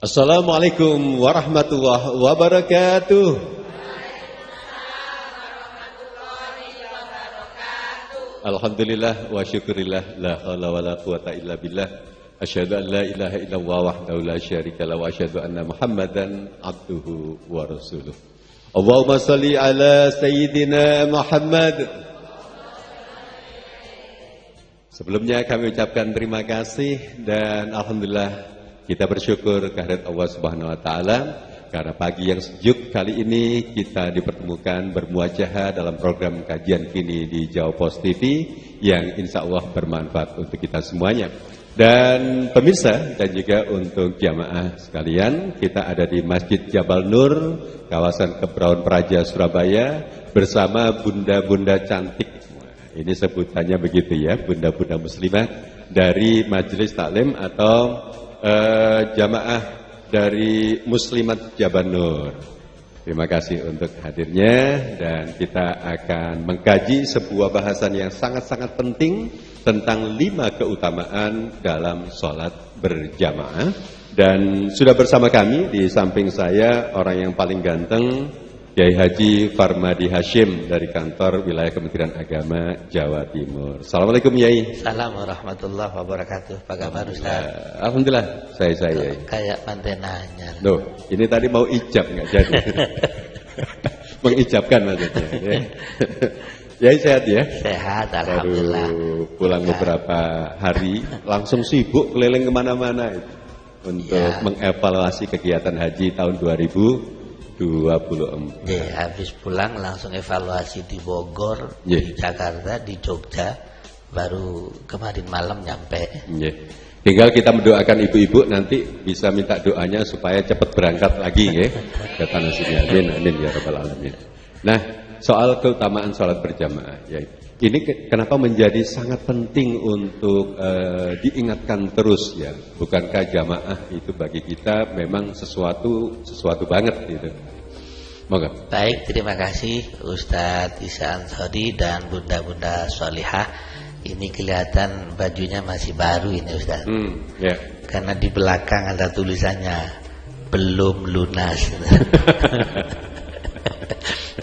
Assalamualaikum warahmatullahi wabarakatuh. Alhamdulillah wa syukurillah, la haula wa la quwata illa billah. Asyhadu an la ilaha illallah wahdahu la syarika lahu wa asyhadu anna Muhammadan abduhu wa rasuluh. Allahumma shalli ala sayyidina Muhammad. Sebelumnya kami ucapkan terima kasih dan alhamdulillah kita bersyukur kehadirat Allah Subhanahu wa taala karena pagi yang sejuk kali ini kita dipertemukan bermuajahah dalam program kajian kini di Jawa Post TV yang insya Allah bermanfaat untuk kita semuanya. Dan pemirsa dan juga untuk jamaah sekalian, kita ada di Masjid Jabal Nur, kawasan Kebraun Praja, Surabaya bersama bunda-bunda cantik. Ini sebutannya begitu ya, bunda-bunda muslimah dari Majelis Taklim atau jamaah dari Muslimat Jabal Nur. Terima kasih untuk hadirnya dan kita akan mengkaji sebuah bahasan yang sangat-sangat penting tentang 5 keutamaan dalam sholat berjamaah. Dan sudah bersama kami di samping saya orang yang paling ganteng, Kiai Haji Farmadi Hashim dari kantor wilayah Kementerian Agama Jawa Timur. Assalamualaikum Yai. Assalamualaikum warahmatullahi wabarakatuh. Apa kabar Ustaz? Alhamdulillah, saya. Kayak mantenanya. Loh, ini tadi mau ijab nggak jadi. Mengijabkan maksudnya. Ya. Yai sehat ya? Sehat, alhamdulillah. Baru pulang beberapa hari, langsung sibuk keliling kemana-mana untuk mengevaluasi kegiatan haji tahun 2024. Habis pulang langsung evaluasi di Bogor, di Jakarta, di Jogja, baru kemarin malam nyampe. Tinggal kita mendoakan ibu-ibu nanti bisa minta doanya supaya cepat berangkat lagi ya ke tanah suci. Amin ya rabbal alamin. Nah, soal keutamaan sholat berjamaah ya. Ini kenapa menjadi sangat penting untuk diingatkan terus ya. Bukankah jamaah itu bagi kita memang sesuatu banget gitu. Moga. Baik, terima kasih Ustadz Isa Ansori dan bunda-bunda Solihah. Ini kelihatan bajunya masih baru ini Ustadz. Karena di belakang ada tulisannya belum lunas.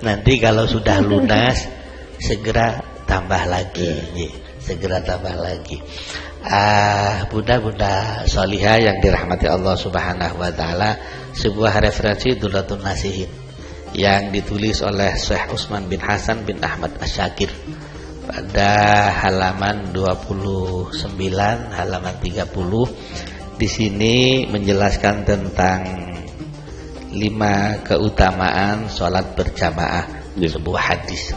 Nanti kalau sudah lunas segera tambah lagi, segera tambah lagi. Bunda-bunda Solihah yang dirahmati Allah Subhanahu wa taala, sebuah referensi Dulatun Nasihin yang ditulis oleh Syekh Utsman bin Hasan bin Ahmad Asy-Syakir pada halaman 29, halaman 30. Di sini menjelaskan tentang 5 keutamaan sholat berjamaah, sebuah hadis.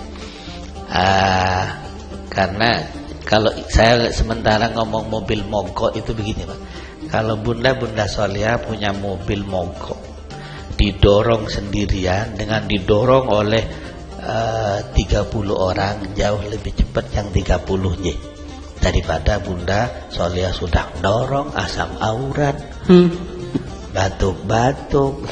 Karena kalau saya sementara ngomong mobil mogok itu begini Pak. Kalau bunda-bunda Solihah punya mobil mogok, didorong sendirian dengan didorong oleh 30 orang, jauh lebih cepat yang 30-nya daripada bunda Solihah sudah dorong asam aurat, batuk-batuk.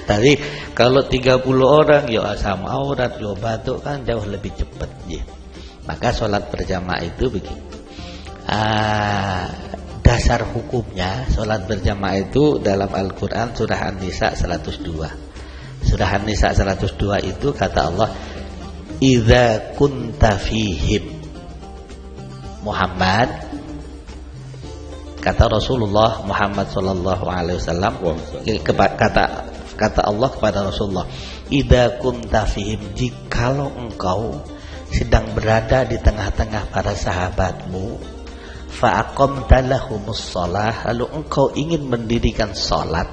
Tapi kalau 30 orang ya asam aurat, ya batuk kan jauh lebih cepat ya. Maka sholat berjamaah itu begini. Dasar hukumnya sholat berjamaah itu dalam Al-Quran surah An-Nisa 102. Surah An-Nisa 102 itu kata Allah, idza kunta fihim Muhammad, kata Rasulullah Muhammad sallallahu alaihi wasallam, kata Allah kepada Rasulullah, idza kunta fihim, jikalau engkau sedang berada di tengah-tengah para sahabatmu, fa aqamta lahumus shalah, lalu engkau ingin mendirikan salat,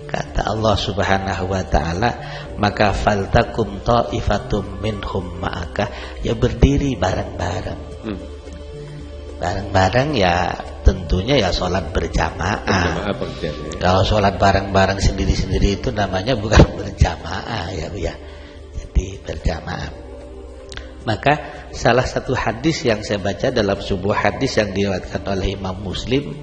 kata Allah Subhanahu wa taala, maka faltakum ta'ifatum minhum ma'aka, ya berdiri bareng-bareng. Bareng-bareng ya tentunya ya sholat berjamaah. Kalau sholat bareng-bareng sendiri-sendiri itu namanya bukan berjamaah ya Bu ya. Jadi berjamaah. Maka salah satu hadis yang saya baca dalam sebuah hadis yang diriwayatkan oleh Imam Muslim,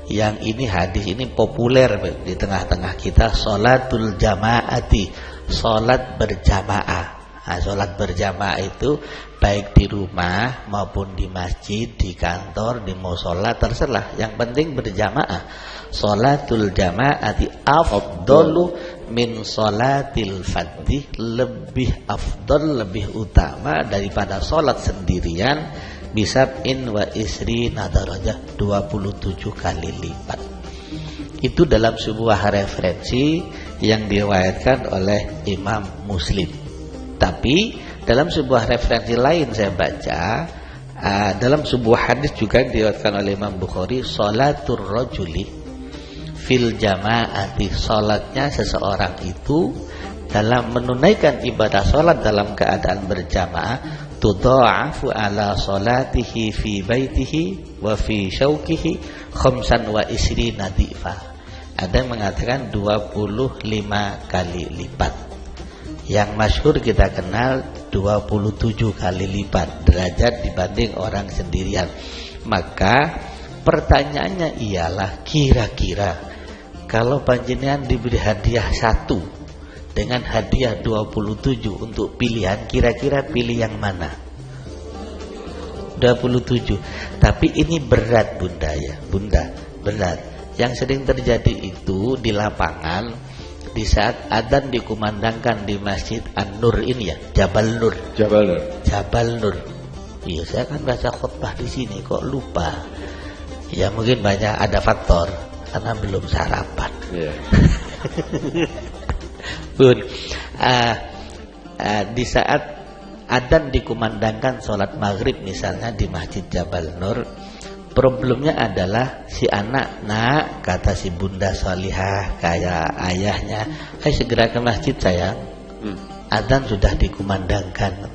yang ini hadis ini populer di tengah-tengah kita, sholatul jamaati, sholat berjamaah. Nah, sholat berjamaah itu baik di rumah maupun di masjid, di kantor, di musola, terserah. Yang penting berjamaah. Sholatul jama'ati afdalu min sholatil fardhi, lebih afdal, lebih utama daripada sholat sendirian. Bisab'in wa isrina darajah, 27 kali lipat. Itu dalam sebuah referensi yang diriwayatkan oleh Imam Muslim. Tapi dalam sebuah referensi lain saya baca, dalam sebuah hadis juga diriwayatkan oleh Imam Bukhari, sholatur rajuli fil jama'ati, salatnya seseorang itu dalam menunaikan ibadah salat dalam keadaan berjamaah, tudha'afu ala salatihi fi baitihi wa fi syauqihi khamsan wa isrina dhifa. Ada yang mengatakan 25 kali lipat. Yang masyhur kita kenal 27 kali lipat derajat dibanding orang sendirian. Maka pertanyaannya ialah, kira-kira kalau panjenengan diberi hadiah 1 dengan hadiah 27 untuk pilihan, kira-kira pilih yang mana? 27. Tapi ini berat Bunda ya, Bunda, berat. Yang sering terjadi itu di lapangan, di saat adzan dikumandangkan di Masjid An-Nur ini ya, Jabal Nur. Jabal Nur. Iya, saya kan baca khutbah di sini kok lupa. Ya mungkin banyak ada faktor karena belum sarapan. Yeah. Bun, di saat adzan dikumandangkan sholat maghrib misalnya di Masjid Jabal Nur, problemnya adalah si anak, nak, kata si Bunda Salihah kayak ayahnya, segera ke masjid sayang, adzan sudah dikumandangkan.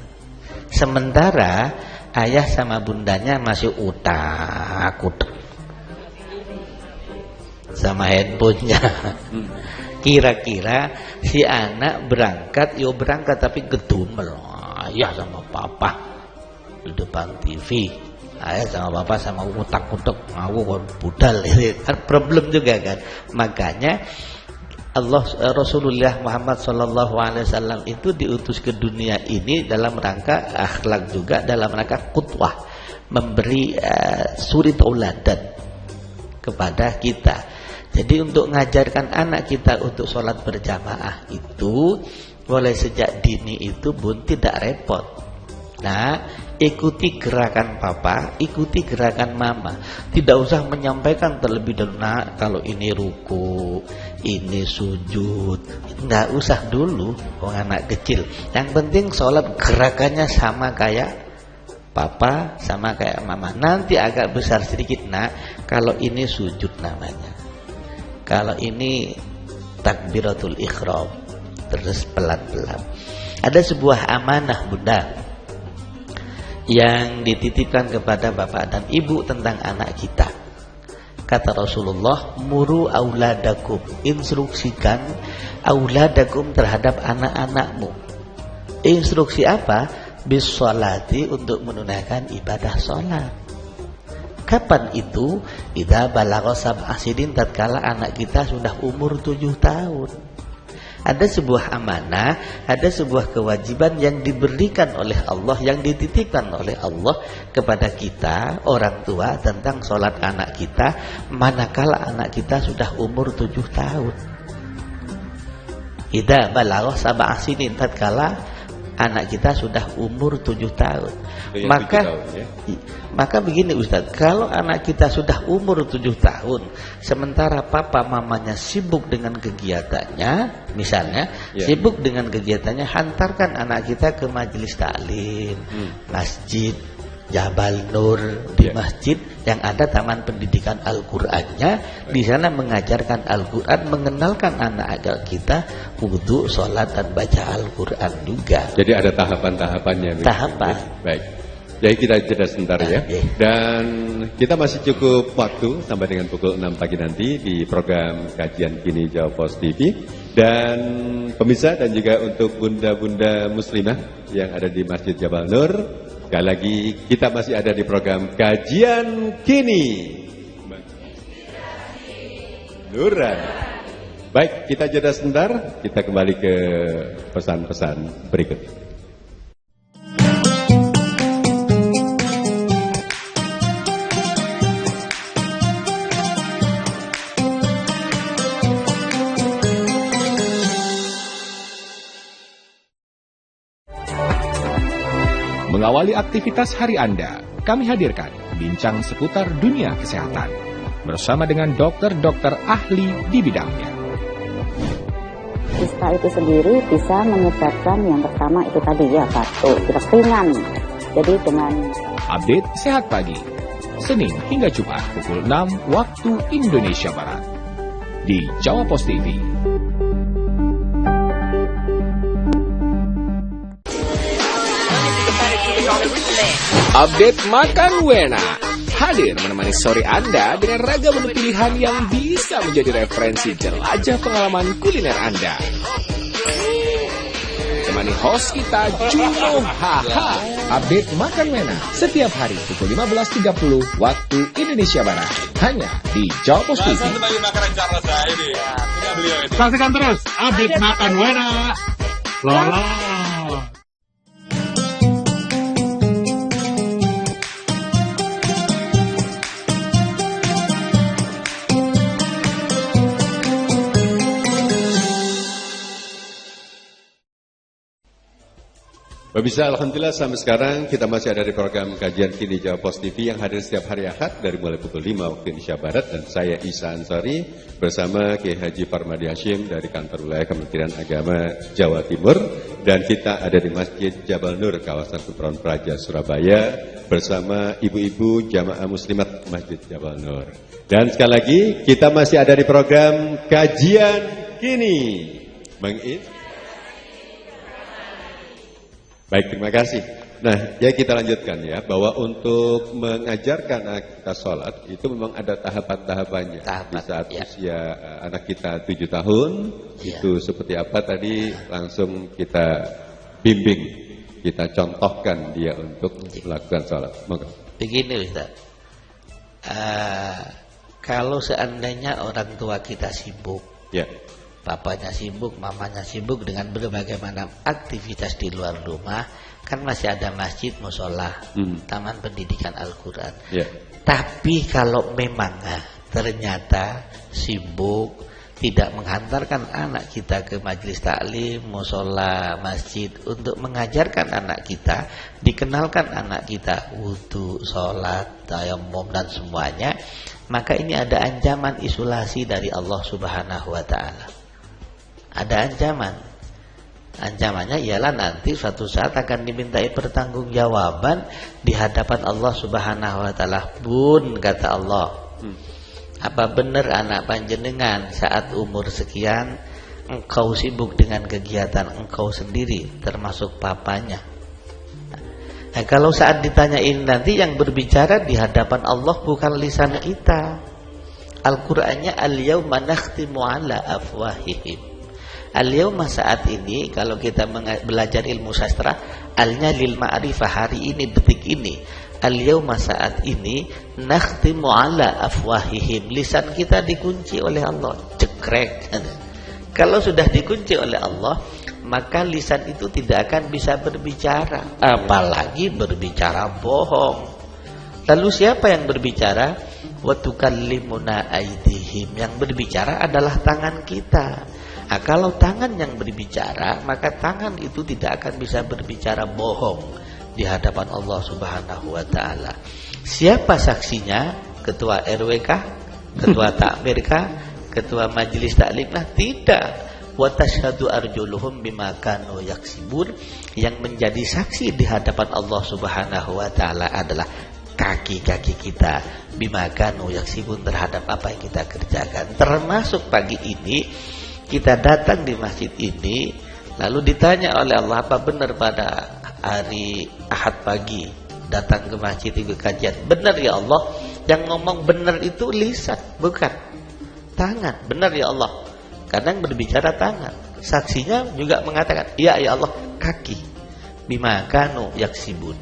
Sementara ayah sama bundanya masih utak-utak sama handphonenya. Kira-kira si anak berangkat, yo berangkat tapi gedun melayah sama papa di depan TV. Ayah sama bapak sama utak-utak, aku kan budal, kan problem juga kan. Makanya Rasulullah Muhammad SAW itu diutus ke dunia ini dalam rangka akhlak juga, dalam rangka qudwah, memberi suri tauladan kepada kita. Jadi untuk mengajarkan anak kita untuk sholat berjamaah itu mulai sejak dini itu Bun tidak repot. Nah, ikuti gerakan papa, ikuti gerakan mama. Tidak usah menyampaikan terlebih dahulu, nak, kalau ini ruku, ini sujud. Nggak usah dulu, anak kecil. Yang penting sholat gerakannya sama kayak papa, sama kayak mama. Nanti agak besar sedikit, nak, kalau ini sujud namanya, kalau ini takbiratul ihram, terus pelan-pelan. Ada sebuah amanah Bunda yang dititipkan kepada bapak dan ibu tentang anak kita. Kata Rasulullah, muru auladakum, instruksikan auladakum terhadap anak-anakmu. Instruksi apa? Bis sholati, untuk menunaikan ibadah sholat. Kapan itu? Idza balagha sab'a sinin, tatkala anak kita sudah umur 7 tahun. Ada sebuah amanah, ada sebuah kewajiban yang diberikan oleh Allah, yang dititipkan oleh Allah kepada kita orang tua tentang sholat anak kita manakala anak kita sudah umur 7 tahun. Idza balagha sab'a sinin, tatkala anak kita sudah umur 7 tahun. Maka begini Ustaz, kalau anak kita sudah umur 7 tahun, sementara papa mamanya sibuk dengan kegiatannya, misalnya sibuk dengan kegiatannya, hantarkan anak kita ke majelis taklim, masjid Jabal Nur, di masjid yang ada taman pendidikan Al-Qur'annya. Di sana mengajarkan Al-Qur'an, mengenalkan anak kita wudu, sholat dan baca Al-Qur'an juga. Jadi ada tahapan-tahapannya. Tahapan. Baik. Jadi kita jeda sebentar ya. Dan kita masih cukup waktu sampai dengan pukul 6 pagi nanti di program Kajian Kini Jawa Pos TV. Dan pemirsa dan juga untuk bunda-bunda muslimah yang ada di Masjid Jabal Nur, sekali lagi kita masih ada di program Kajian Kini Nuran. Baik, kita jeda sebentar, kita kembali ke pesan-pesan berikut. Mengawali aktivitas hari Anda, kami hadirkan bincang seputar dunia kesehatan bersama dengan dokter-dokter ahli di bidangnya. Kista itu sendiri bisa menyebabkan yang pertama itu tadi ya batuk, terus ringan. Jadi dengan Update Sehat Pagi, Senin hingga Jumat pukul 6 waktu Indonesia Barat di Jawa Pos TV. Update Makan Wena hadir menemani sore Anda dengan ragam menu pilihan yang bisa menjadi referensi jelajah pengalaman kuliner Anda. Temani host kita Juno Haha. Update Makan Wena setiap hari pukul 15.30 waktu Indonesia Barat hanya di Jawa Pos TV. Saksikan terus Update Makan Wena. Lola. Pemirsa, alhamdulillah sampai sekarang kita masih ada di program kajian kini Jawa Pos TV yang hadir setiap hari Ahad dari mulai pukul 5 waktu Indonesia Barat, dan saya Isa Ansari bersama Kiai Haji Farmadi Hashim dari kantor wilayah Kementerian Agama Jawa Timur, dan kita ada di Masjid Jabal Nur kawasan Kepulauan Praja Surabaya bersama ibu-ibu jamaah muslimat Masjid Jabal Nur. Dan sekali lagi kita masih ada di program kajian kini. Baik, terima kasih. Nah, ya kita lanjutkan ya, bahwa untuk mengajarkan anak kita sholat itu memang ada tahapan-tahapannya. Di saat usia anak kita 7 tahun, itu seperti apa tadi langsung kita bimbing, kita contohkan dia untuk melakukan sholat. Moga. Begini Ustaz, kalau seandainya orang tua kita sibuk, ya, papanya sibuk, mamanya sibuk dengan berbagai macam aktivitas di luar rumah, kan masih ada masjid, musola, taman pendidikan Al-Quran. Tapi kalau memang ternyata sibuk, tidak menghantarkan anak kita ke majelis taklim, musola, masjid untuk mengajarkan anak kita, dikenalkan anak kita wudu, sholat, tayammum dan semuanya, maka ini ada ancaman isolasi dari Allah Subhanahu wa Ta'ala. Ada ancaman. Ancamannya ialah nanti suatu saat akan dimintai pertanggungjawaban di hadapan Allah Subhanahu wa Ta'ala. Bun, kata Allah, apa benar anak panjenengan saat umur sekian engkau sibuk dengan kegiatan engkau sendiri termasuk papanya? Nah, kalau saat ditanyain nanti yang berbicara di hadapan Allah bukan lisan kita. Al-Qur'annya al-yauma nakhtimu ala afwahihim. Al-yawma saat ini, kalau kita belajar ilmu sastra, alnya lil ma'rifah, hari ini, detik ini. Al-yawma saat ini nakhtimu ala afwahihim, lisan kita dikunci oleh Allah, cekrek. Kalau sudah dikunci oleh Allah, maka lisan itu tidak akan bisa berbicara, apalagi berbicara bohong. Lalu siapa yang berbicara? Wa tukallimuna aydihim, yang berbicara adalah tangan kita. Nah, kalau tangan yang berbicara, maka tangan itu tidak akan bisa berbicara bohong di hadapan Allah Subhanahu wa Ta'ala. Siapa saksinya? Ketua RWK, ketua takmir kah, ketua majelis taklim? Nah, tidak. Wa tashhadu arjuluhum bima kanu yaksibun, yang menjadi saksi di hadapan Allah Subhanahu wa Ta'ala adalah kaki-kaki kita, bima kanu yaksibun, terhadap apa yang kita kerjakan. Termasuk pagi ini kita datang di masjid ini, lalu ditanya oleh Allah, apa benar pada hari Ahad pagi datang ke masjid ikut kajian? Benar ya Allah. Yang ngomong benar itu lisan, bukan tangan. Benar ya Allah. Kadang berbicara tangan. Saksinya juga mengatakan, ya Allah, kaki. Bima kanu yaksibun.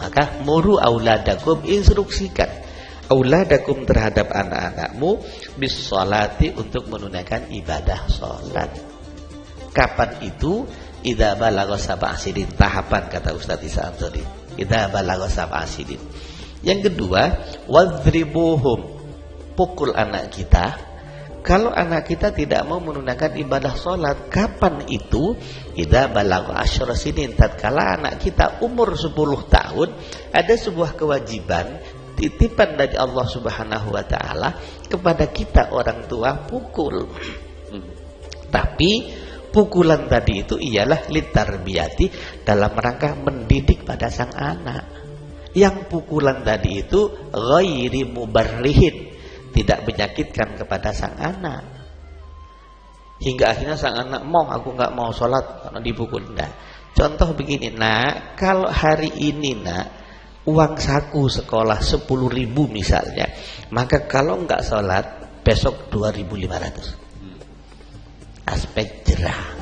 Maka muru auladakum, instruksikan auladakum terhadap anak-anakmu bis sholati, untuk menunaikan ibadah sholat. Kapan itu? Idza balagha sab'a sidin, tahapan kata Ustaz Isa Ansari. Idza balagha sab'a sidin. Yang kedua, wadribuhum, pukul anak kita kalau anak kita tidak mau menunaikan ibadah sholat, kapan itu? Idza balagha 10 sinin, tatkala anak kita umur 10 tahun, ada sebuah kewajiban titipan dari Allah Subhanahu wa taala kepada kita orang tua, pukul. Tapi pukulan tadi itu ialah litarbiyati, dalam rangka mendidik pada sang anak. Yang pukulan tadi itu ghairi mubarrihin, tidak menyakitkan kepada sang anak. Hingga akhirnya sang anak aku nggak mau sholat karena dipukul. Nah, contoh begini, nak, kalau hari ini nak uang saku sekolah 10.000 misalnya, maka kalau nggak sholat besok 2.500. Aspek jerah.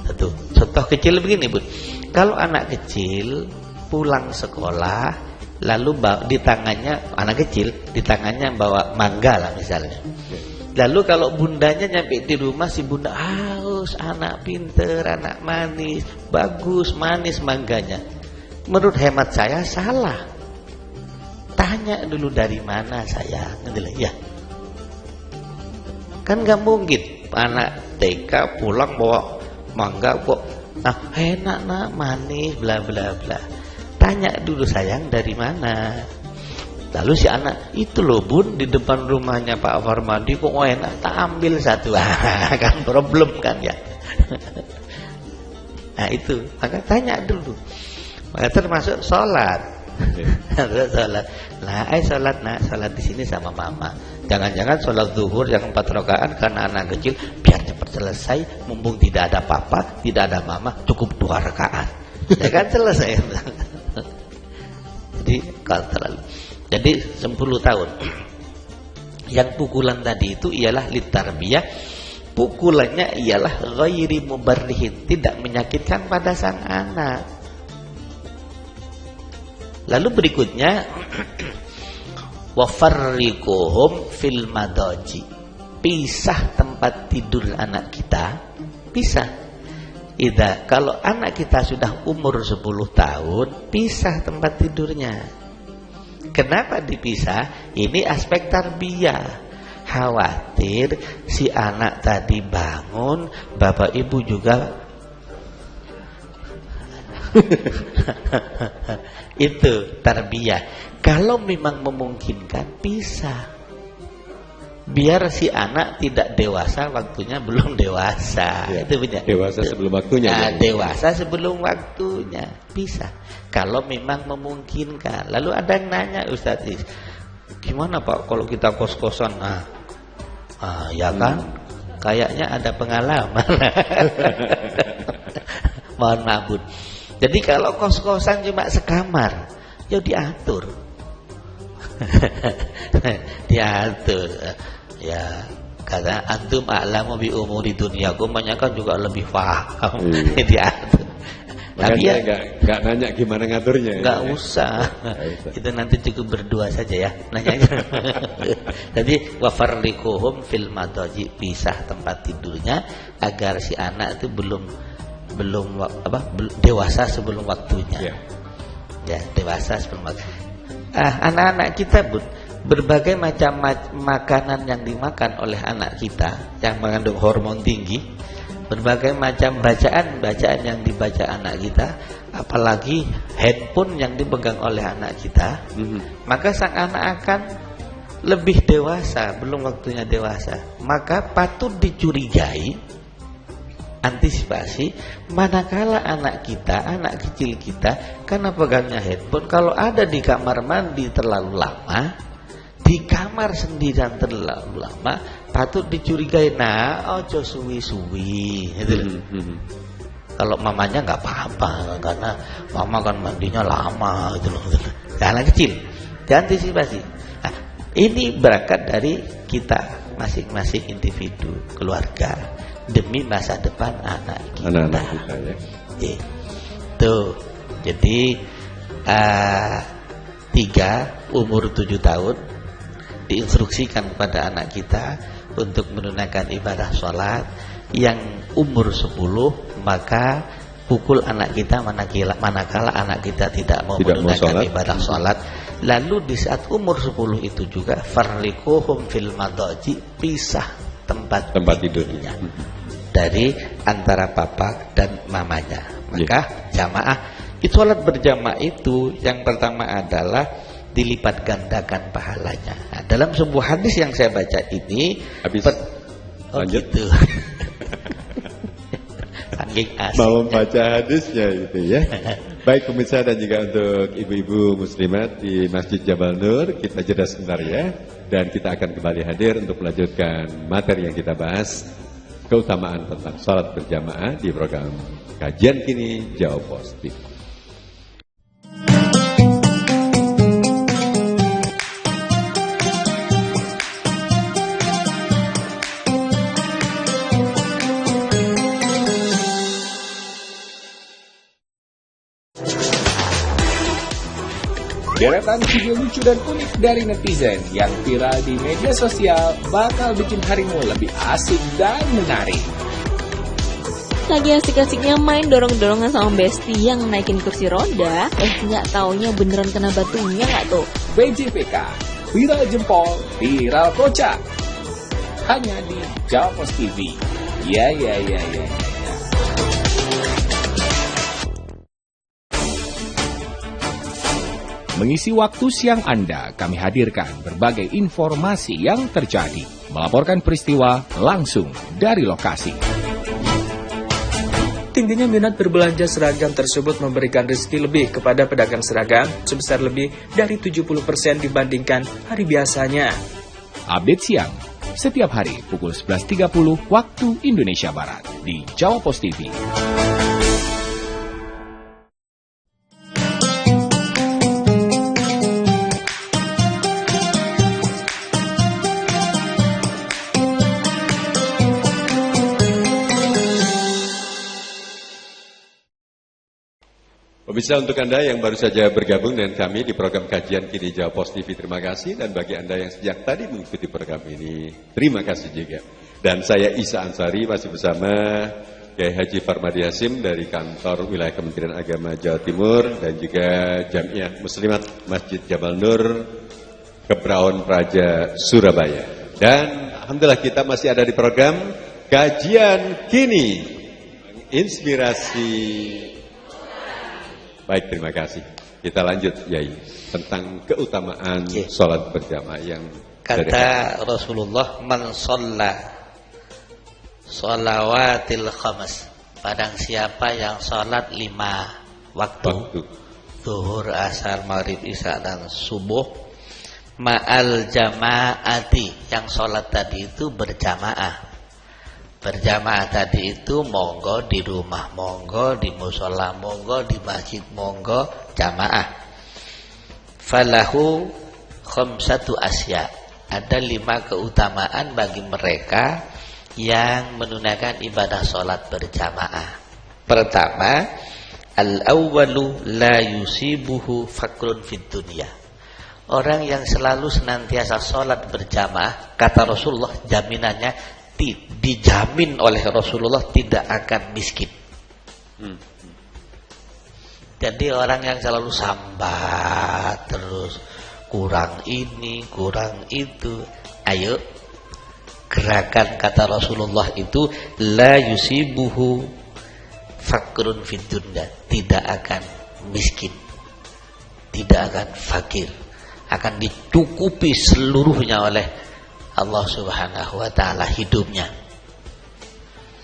Satu contoh kecil begini, Bun. Kalau anak kecil pulang sekolah, lalu di tangannya, anak kecil di tangannya bawa mangga lah misalnya. Lalu kalau bundanya nyampe di rumah, si bunda haus, anak pinter, anak manis, bagus, manis mangganya. Menurut hemat saya salah. Tanya dulu dari mana sayang, ya. Kan gak mungkin anak TK pulang bawa mangga kok, enak nak, manis, bla bla bla. Tanya dulu sayang dari mana. Lalu si anak, itu loh Bun, di depan rumahnya Pak Farmadi kok enak, tak ambil satu. Kan problem kan ya. Nah itu, maka tanya dulu. Maka termasuk sholat. Sholat. Nah, sholat nak, sholat di sini sama mama. Jangan-jangan sholat zuhur yang 4 rakaat karena anak kecil, biar cepat selesai, mumpung tidak ada papa, tidak ada mama, cukup 2 rakaat. Ya kan selesai. Jadi 10 tahun. Yang pukulan tadi itu ialah litarbiyah. Pukulannya ialah ghairi mubarrihin, tidak menyakitkan pada sang anak. Lalu berikutnya wafarriquhum fil madaji, pisah tempat tidur anak kita, pisah. Kalau anak kita sudah umur 10 tahun, pisah tempat tidurnya. Kenapa dipisah? Ini aspek tarbiyah. Khawatir si anak tadi bangun, bapak ibu juga itu tarbiyah. Kalau memang memungkinkan, pisah. Biar si anak tidak dewasa, waktunya belum dewasa. Ya, itu benar. Dewasa sebelum waktunya. Nah, dewasa sebelum waktunya, pisah. Kalau memang memungkinkan. Lalu ada yang nanya, Ustaz, gimana Pak kalau kita kos-kosan? Ya kan, kayaknya ada pengalaman. Mohon maaf, Bun. Jadi kalau kos-kosan cuma sekamar, ya diatur. Diatur. Ya, kata antum a'lamu bi umuri dunyakum, banyak kan juga lebih paham. Diatur. Tapi ya enggak nanya gimana ngaturnya. Enggak usah. Itu nanti cukup berdua saja ya nanyanya. Jadi wafarliquhum fil madaji, pisah tempat tidurnya agar si anak itu belum dewasa sebelum waktunya. Ya, dewasa sebelum waktunya. Anak-anak kita, Bun, berbagai macam makanan yang dimakan oleh anak kita yang mengandung hormon tinggi, berbagai macam bacaan yang dibaca anak kita, apalagi handphone yang dipegang oleh anak kita, maka sang anak akan lebih dewasa, belum waktunya dewasa. Maka patut dicurigai, antisipasi, manakala anak kecil kita karena pegangnya handphone, kalau ada di kamar mandi terlalu lama, di kamar sendirian terlalu lama, patut dicurigai. Ojo suwi-suwi gitu. Kalau mamanya nggak apa-apa, karena mama kan mandinya lama gitu loh. Anak kecil diantisipasi. Ini berangkat dari kita masing-masing individu, keluarga, demi masa depan anak kita. Anak-anak kita ya. Tuh. Jadi 3 umur 7 tahun diinstruksikan kepada anak kita untuk menunaikan ibadah sholat. Yang umur 10 maka pukul anak kita manakala anak kita tidak mau menunaikan ibadah sholat. Lalu di saat umur 10 itu juga farriquhum fil madaji, pisah tempat tidurnya dari antara papa dan mamanya. Maka jamaah itu, sholat berjamaah itu yang pertama adalah dilipat gandakan pahalanya. Nah, dalam sebuah hadis yang saya baca ini lanjut gitu. mau membaca hadisnya gitu ya. Baik pemirsa dan juga untuk ibu-ibu muslimat di Masjid Jabal Nur, kita jeda sebentar ya, dan kita akan kembali hadir untuk melanjutkan materi yang kita bahas, keutamaan tentang sholat berjamaah di program Kajian Kini Jawab Positif. Deretan video lucu dan unik dari netizen yang viral di media sosial bakal bikin harimu lebih asik dan menarik. Lagi asik-asiknya main dorong-dorongan sama bestie yang naikin kursi roda, nggak taunya beneran kena batunya nggak tuh? BJPK, viral jempol, viral kocak. Hanya di Jawab TV. Ya. Mengisi waktu siang Anda, kami hadirkan berbagai informasi yang terjadi. Melaporkan peristiwa langsung dari lokasi. Tingginya minat berbelanja seragam tersebut memberikan rezeki lebih kepada pedagang seragam sebesar lebih dari 70% dibandingkan hari biasanya. Update siang, setiap hari pukul 11.30 waktu Indonesia Barat di Jawa Pos TV. Pemirsa, untuk Anda yang baru saja bergabung dengan kami di program Kajian Kini Jawab Pos TV, terima kasih. Dan bagi Anda yang sejak tadi mengikuti program ini, terima kasih juga. Dan saya Isa Ansari masih bersama Kiai Haji Farmadi Hasim dari kantor wilayah Kementerian Agama Jawa Timur dan juga Jamiah Muslimat Masjid Jabal Nur Kebraon Praja Surabaya. Dan alhamdulillah kita masih ada di program Kajian Kini, inspirasi. Baik, terima kasih. Kita lanjut, Yai, tentang keutamaan sholat berjamaah yang kata Rasulullah, man sholla sholawatil khamas, padang siapa yang sholat 5 waktu, zuhur, asar, maghrib, isya dan subuh, ma'al jamaati, yang sholat tadi itu berjamaah. Berjamaah tadi itu monggo di rumah, monggo di musola, monggo di masjid, monggo jamaah. Falahu khamsatu asya, ada 5 keutamaan bagi mereka yang menunaikan ibadah sholat berjamaah. Pertama, al-awwalu la yusibuhu fakrun fid dunya. Orang yang selalu senantiasa sholat berjamaah, kata Rasulullah, jaminannya dijamin oleh Rasulullah tidak akan miskin. Jadi orang yang selalu sambat terus, kurang ini, kurang itu, ayo gerakan kata Rasulullah itu la yusibuhu fakrun fid dunya, tidak akan miskin, tidak akan fakir, akan dicukupi seluruhnya oleh Allah Subhanahu wa ta'ala hidupnya.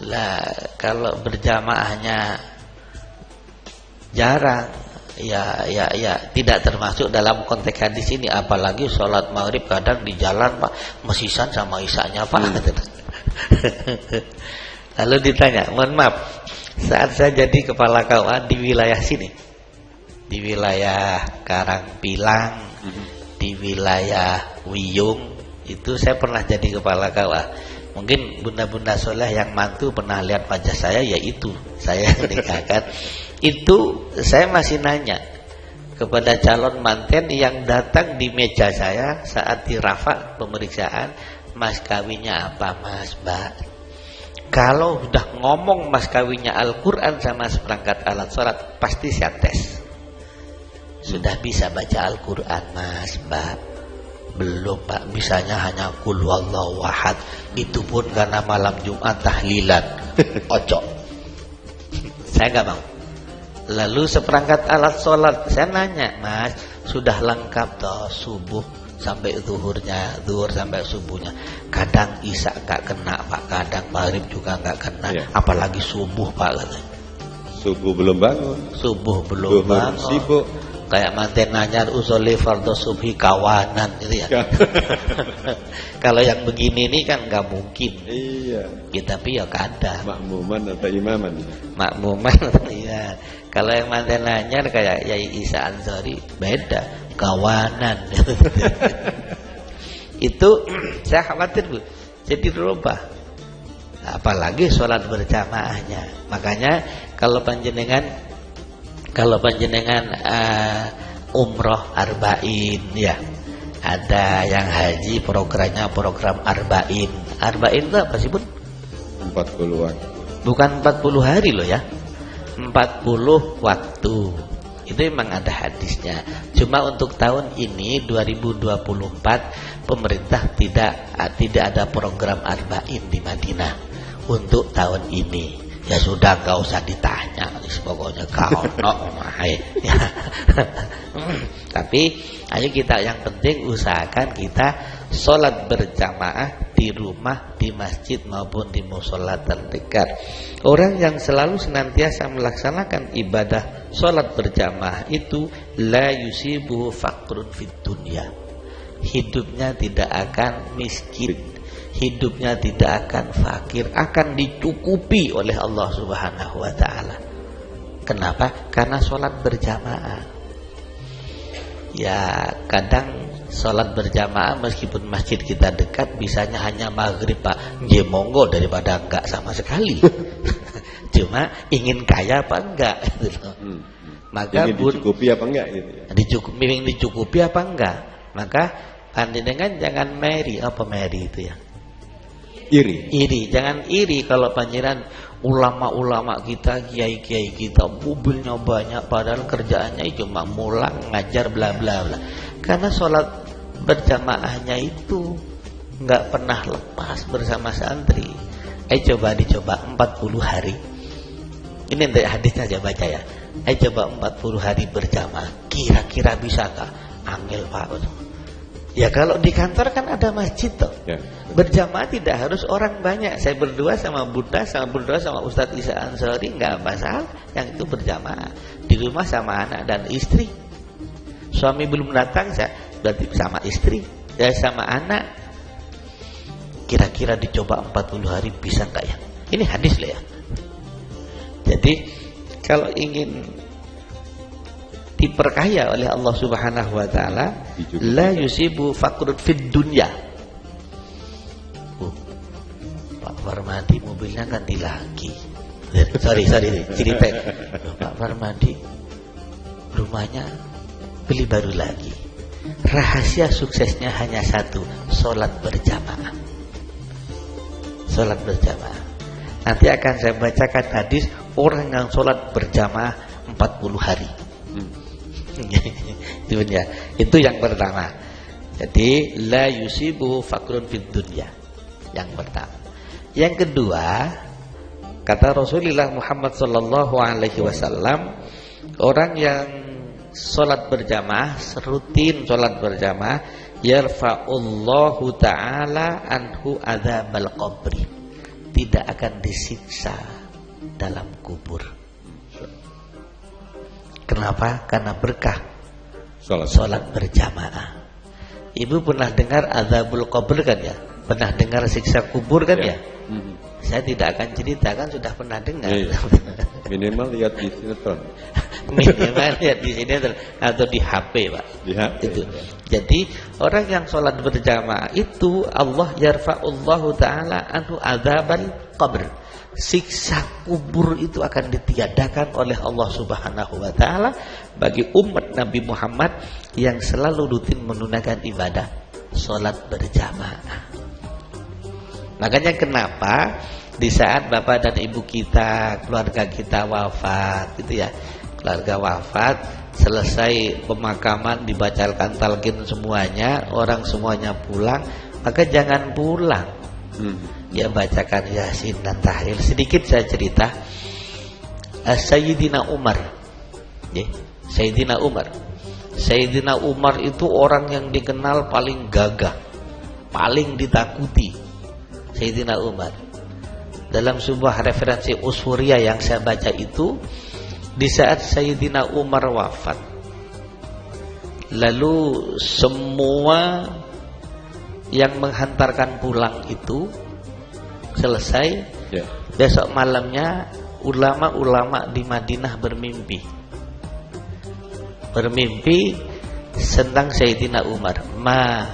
Lah kalau berjamaahnya jarang, ya tidak termasuk dalam konteks hadis ini. Apalagi sholat maghrib kadang di jalan Pak, mesisan sama isanya Pak. Lalu ditanya, mohon maaf, saat saya jadi kepala KUA di wilayah sini, di wilayah Karangpilang, di wilayah Wiyung, itu saya pernah jadi kepala KUA. Mungkin bunda-bunda soleh yang mantu pernah lihat wajah saya, yaitu saya nikahkan. Itu saya masih nanya kepada calon manten yang datang di meja saya saat dirafa pemeriksaan, mas kawinnya apa mas mbak? Kalau udah ngomong mas kawinnya Al-Quran sama seperangkat alat sholat, pasti saya tes. Sudah bisa baca Al-Quran, Mas, Mbak? Belum, Pak. Bisanya hanya Qul huwallahu ahad. Itu pun karena malam Jumat tahlilan. Ojo. Saya nggak mau. Lalu seperangkat alat sholat, saya nanya, Mas, sudah lengkap toh subuh sampai zuhurnya, zuhur sampai subuhnya? Kadang isya nggak kena, Pak, kadang maghrib juga nggak kena, apalagi subuh, Pak, katanya. Subuh belum bangun. Subuh belum bangun. Sibuk. Kayak manten nanya usolli fardhu subhi kawanan gitu ya. Kalau yang begini ini kan nggak mungkin. Iya. Ya, tapi ya kadang. Makmuman atau imaman? Makmuman, iya. Kalau yang manten nanya kayak Yai Isa Ansori, beda, kawanan. Itu saya khawatir, Bu. Jadi berubah. Apalagi sholat berjamaahnya. Makanya kalau panjenengan umroh arba'in ya, ada yang haji programnya program arba'in. Arba'in itu apa sih, Bun? 40 waktu. Bukan 40 hari loh ya, 40 waktu. Itu memang ada hadisnya. Cuma untuk tahun ini 2024 pemerintah tidak ada program arba'in di Madinah untuk tahun ini. Ya sudah, gak usah ditanya, pokoknya kau ya. Tapi ayo kita, yang penting usahakan kita sholat berjamaah di rumah, di masjid maupun di mushola terdekat. Orang yang selalu senantiasa melaksanakan ibadah sholat berjamaah itu la yusibuhu faqrun fid dunya. Hidupnya tidak akan miskin, hidupnya tidak akan fakir, akan dicukupi oleh Allah Subhanahu wa taala. Kenapa? Karena sholat berjamaah. Ya, kadang sholat berjamaah meskipun masjid kita dekat, bisanya hanya maghrib, Pak. Ya monggo, daripada enggak sama sekali. Cuma ingin kaya apa enggak gitu loh. Maka ingin dicukupi apa enggak gitu ya? Dicukupi apa enggak? Maka panjenengan jangan meri. Apa meri itu ya? Iri, jangan iri kalau panjenengan ulama-ulama kita, kiai-kiai kita mobilnya banyak padahal kerjaannya cuma mulang, ngajar bla bla bla. Karena sholat berjamaahnya itu nggak pernah lepas bersama santri. Coba dicoba 40 hari. Ini nanti hadisnya aja baca ya. Coba 40 hari berjamaah, kira-kira bisa nggak? Angel, Pak. Ya kalau di kantor kan ada masjid toh. Ya. Berjamaah tidak harus orang banyak. Saya berdua sama Buddha, sama Ustadz Isa Ansori, nggak masalah. Yang itu berjamaah. Di rumah sama anak dan istri. Suami belum datang, saya berarti sama istri, ya sama anak. Kira-kira dicoba 40 hari bisa nggak ya? Ini hadis lah ya. Jadi kalau ingin diperkaya oleh Allah Subhanahu wa taala, la yusibu faqrun fid dunya. Pak Farmadi mobilnya ganti lagi. Sorry cerita. Pak Farmadi rumahnya beli baru lagi. Rahasia suksesnya hanya satu, sholat berjamaah. Sholat berjamaah. Nanti akan saya bacakan hadis orang yang sholat berjamaah 40 hari. Itu yang pertama. Jadi la yusibu faqrun fid dunya. Yang pertama. Yang kedua, kata Rasulullah Muhammad sallallahu alaihi wasallam, orang yang sholat berjamaah, rutin sholat berjamaah, yarfa'ullahu ta'ala anhu adzabal qabri, tidak akan disiksa dalam kubur. Kenapa? Karena berkah sholat berjamaah. Ibu pernah dengar adzabul qabr kan ya? Pernah dengar siksa kubur kan ya? Saya tidak akan cerita, kan sudah pernah dengar. Minimal lihat di sinetron. Minimal lihat di sinetron atau di HP, Pak. Di HP. Itu. Jadi orang yang sholat berjamaah itu Allah yarfa'ullahu ta'ala anhu adzabal qabr. Siksa kubur itu akan ditiadakan oleh Allah Subhanahu wa taala bagi umat Nabi Muhammad yang selalu rutin menunaikan ibadah sholat berjamaah. Makanya kenapa di saat bapak dan ibu kita, keluarga kita wafat gitu ya, keluarga wafat, selesai pemakaman dibacakan talqin semuanya, orang semuanya pulang, maka jangan pulang. Ya bacakan Yasin dan tahlil. Sedikit saya cerita. Sayyidina Umar. Sayyidina Umar itu orang yang dikenal paling gagah, paling ditakuti. Sayyidina Umar. Dalam sebuah referensi Usfuriyah yang saya baca itu, di saat Sayyidina Umar wafat, lalu semua yang menghantarkan pulang itu selesai, besok malamnya ulama-ulama di Madinah bermimpi tentang Sayyidina Umar. Ma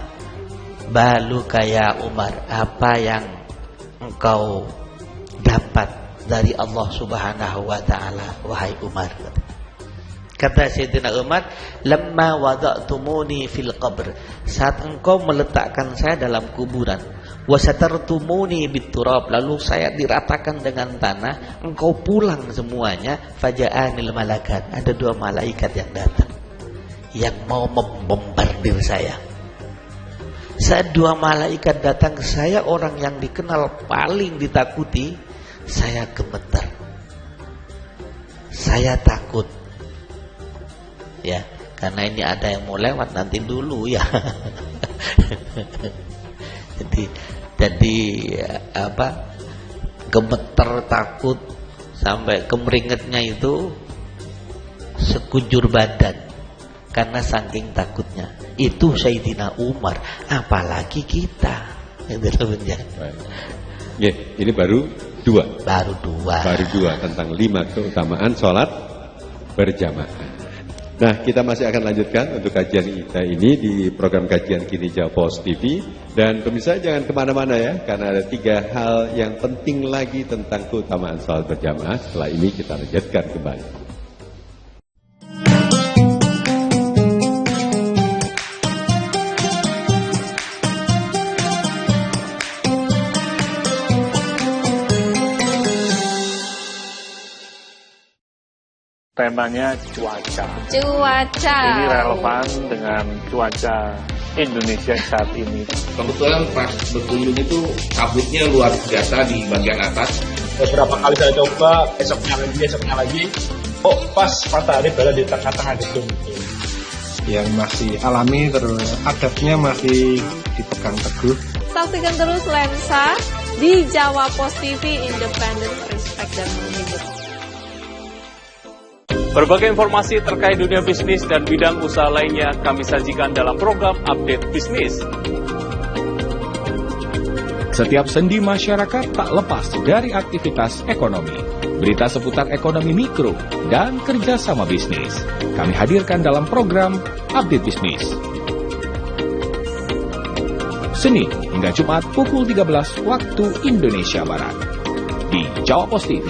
baluka ya Umar, apa yang engkau dapat dari Allah Subhanahu wa taala wahai Umar? Kata Sayyidina Umar, lamma wada'tumuni fil qabr, saat engkau meletakkan saya dalam kuburan, wasatartumuni biturab, lalu saya diratakan dengan tanah, engkau pulang semuanya, faja'anil malakat, ada 2 malaikat yang datang yang mau membombardir saya. Saat 2 malaikat datang ke saya, orang yang dikenal paling ditakuti, saya gemetar, saya takut, ya, karena ini ada yang mau lewat nanti dulu ya. jadi gemetar, takut sampai kemeringetnya itu sekujur badan karena saking takutnya. Itu Sayyidina Umar, apalagi kita. Ini baru 2 tentang 5 keutamaan sholat berjamaah. Nah, kita masih akan lanjutkan untuk kajian kita ini di program kajian Kini Jawab Pos TV. Dan pemirsa jangan kemana-mana ya, karena ada 3 hal yang penting lagi tentang keutamaan sholat berjamaah. Setelah ini kita lanjutkan kembali. Temanya cuaca. Ini relevan dengan cuaca Indonesia saat ini. Kebetulan pas berkunjung itu kabutnya luar biasa di bagian atas. Beberapa kali saya coba, besoknya lagi, pas matahari berada di tengah-tengah gedung itu. Yang masih alami, terus adabnya masih dipegang teguh. Saksikan terus Lensa di Jawa Pos TV, independen, respect dan menghibur. Berbagai informasi terkait dunia bisnis dan bidang usaha lainnya kami sajikan dalam program Update Bisnis. Setiap sendi masyarakat tak lepas dari aktivitas ekonomi. Berita seputar ekonomi mikro dan kerjasama bisnis kami hadirkan dalam program Update Bisnis. Senin hingga Jumat pukul 13 waktu Indonesia Barat di Jawa Pos TV.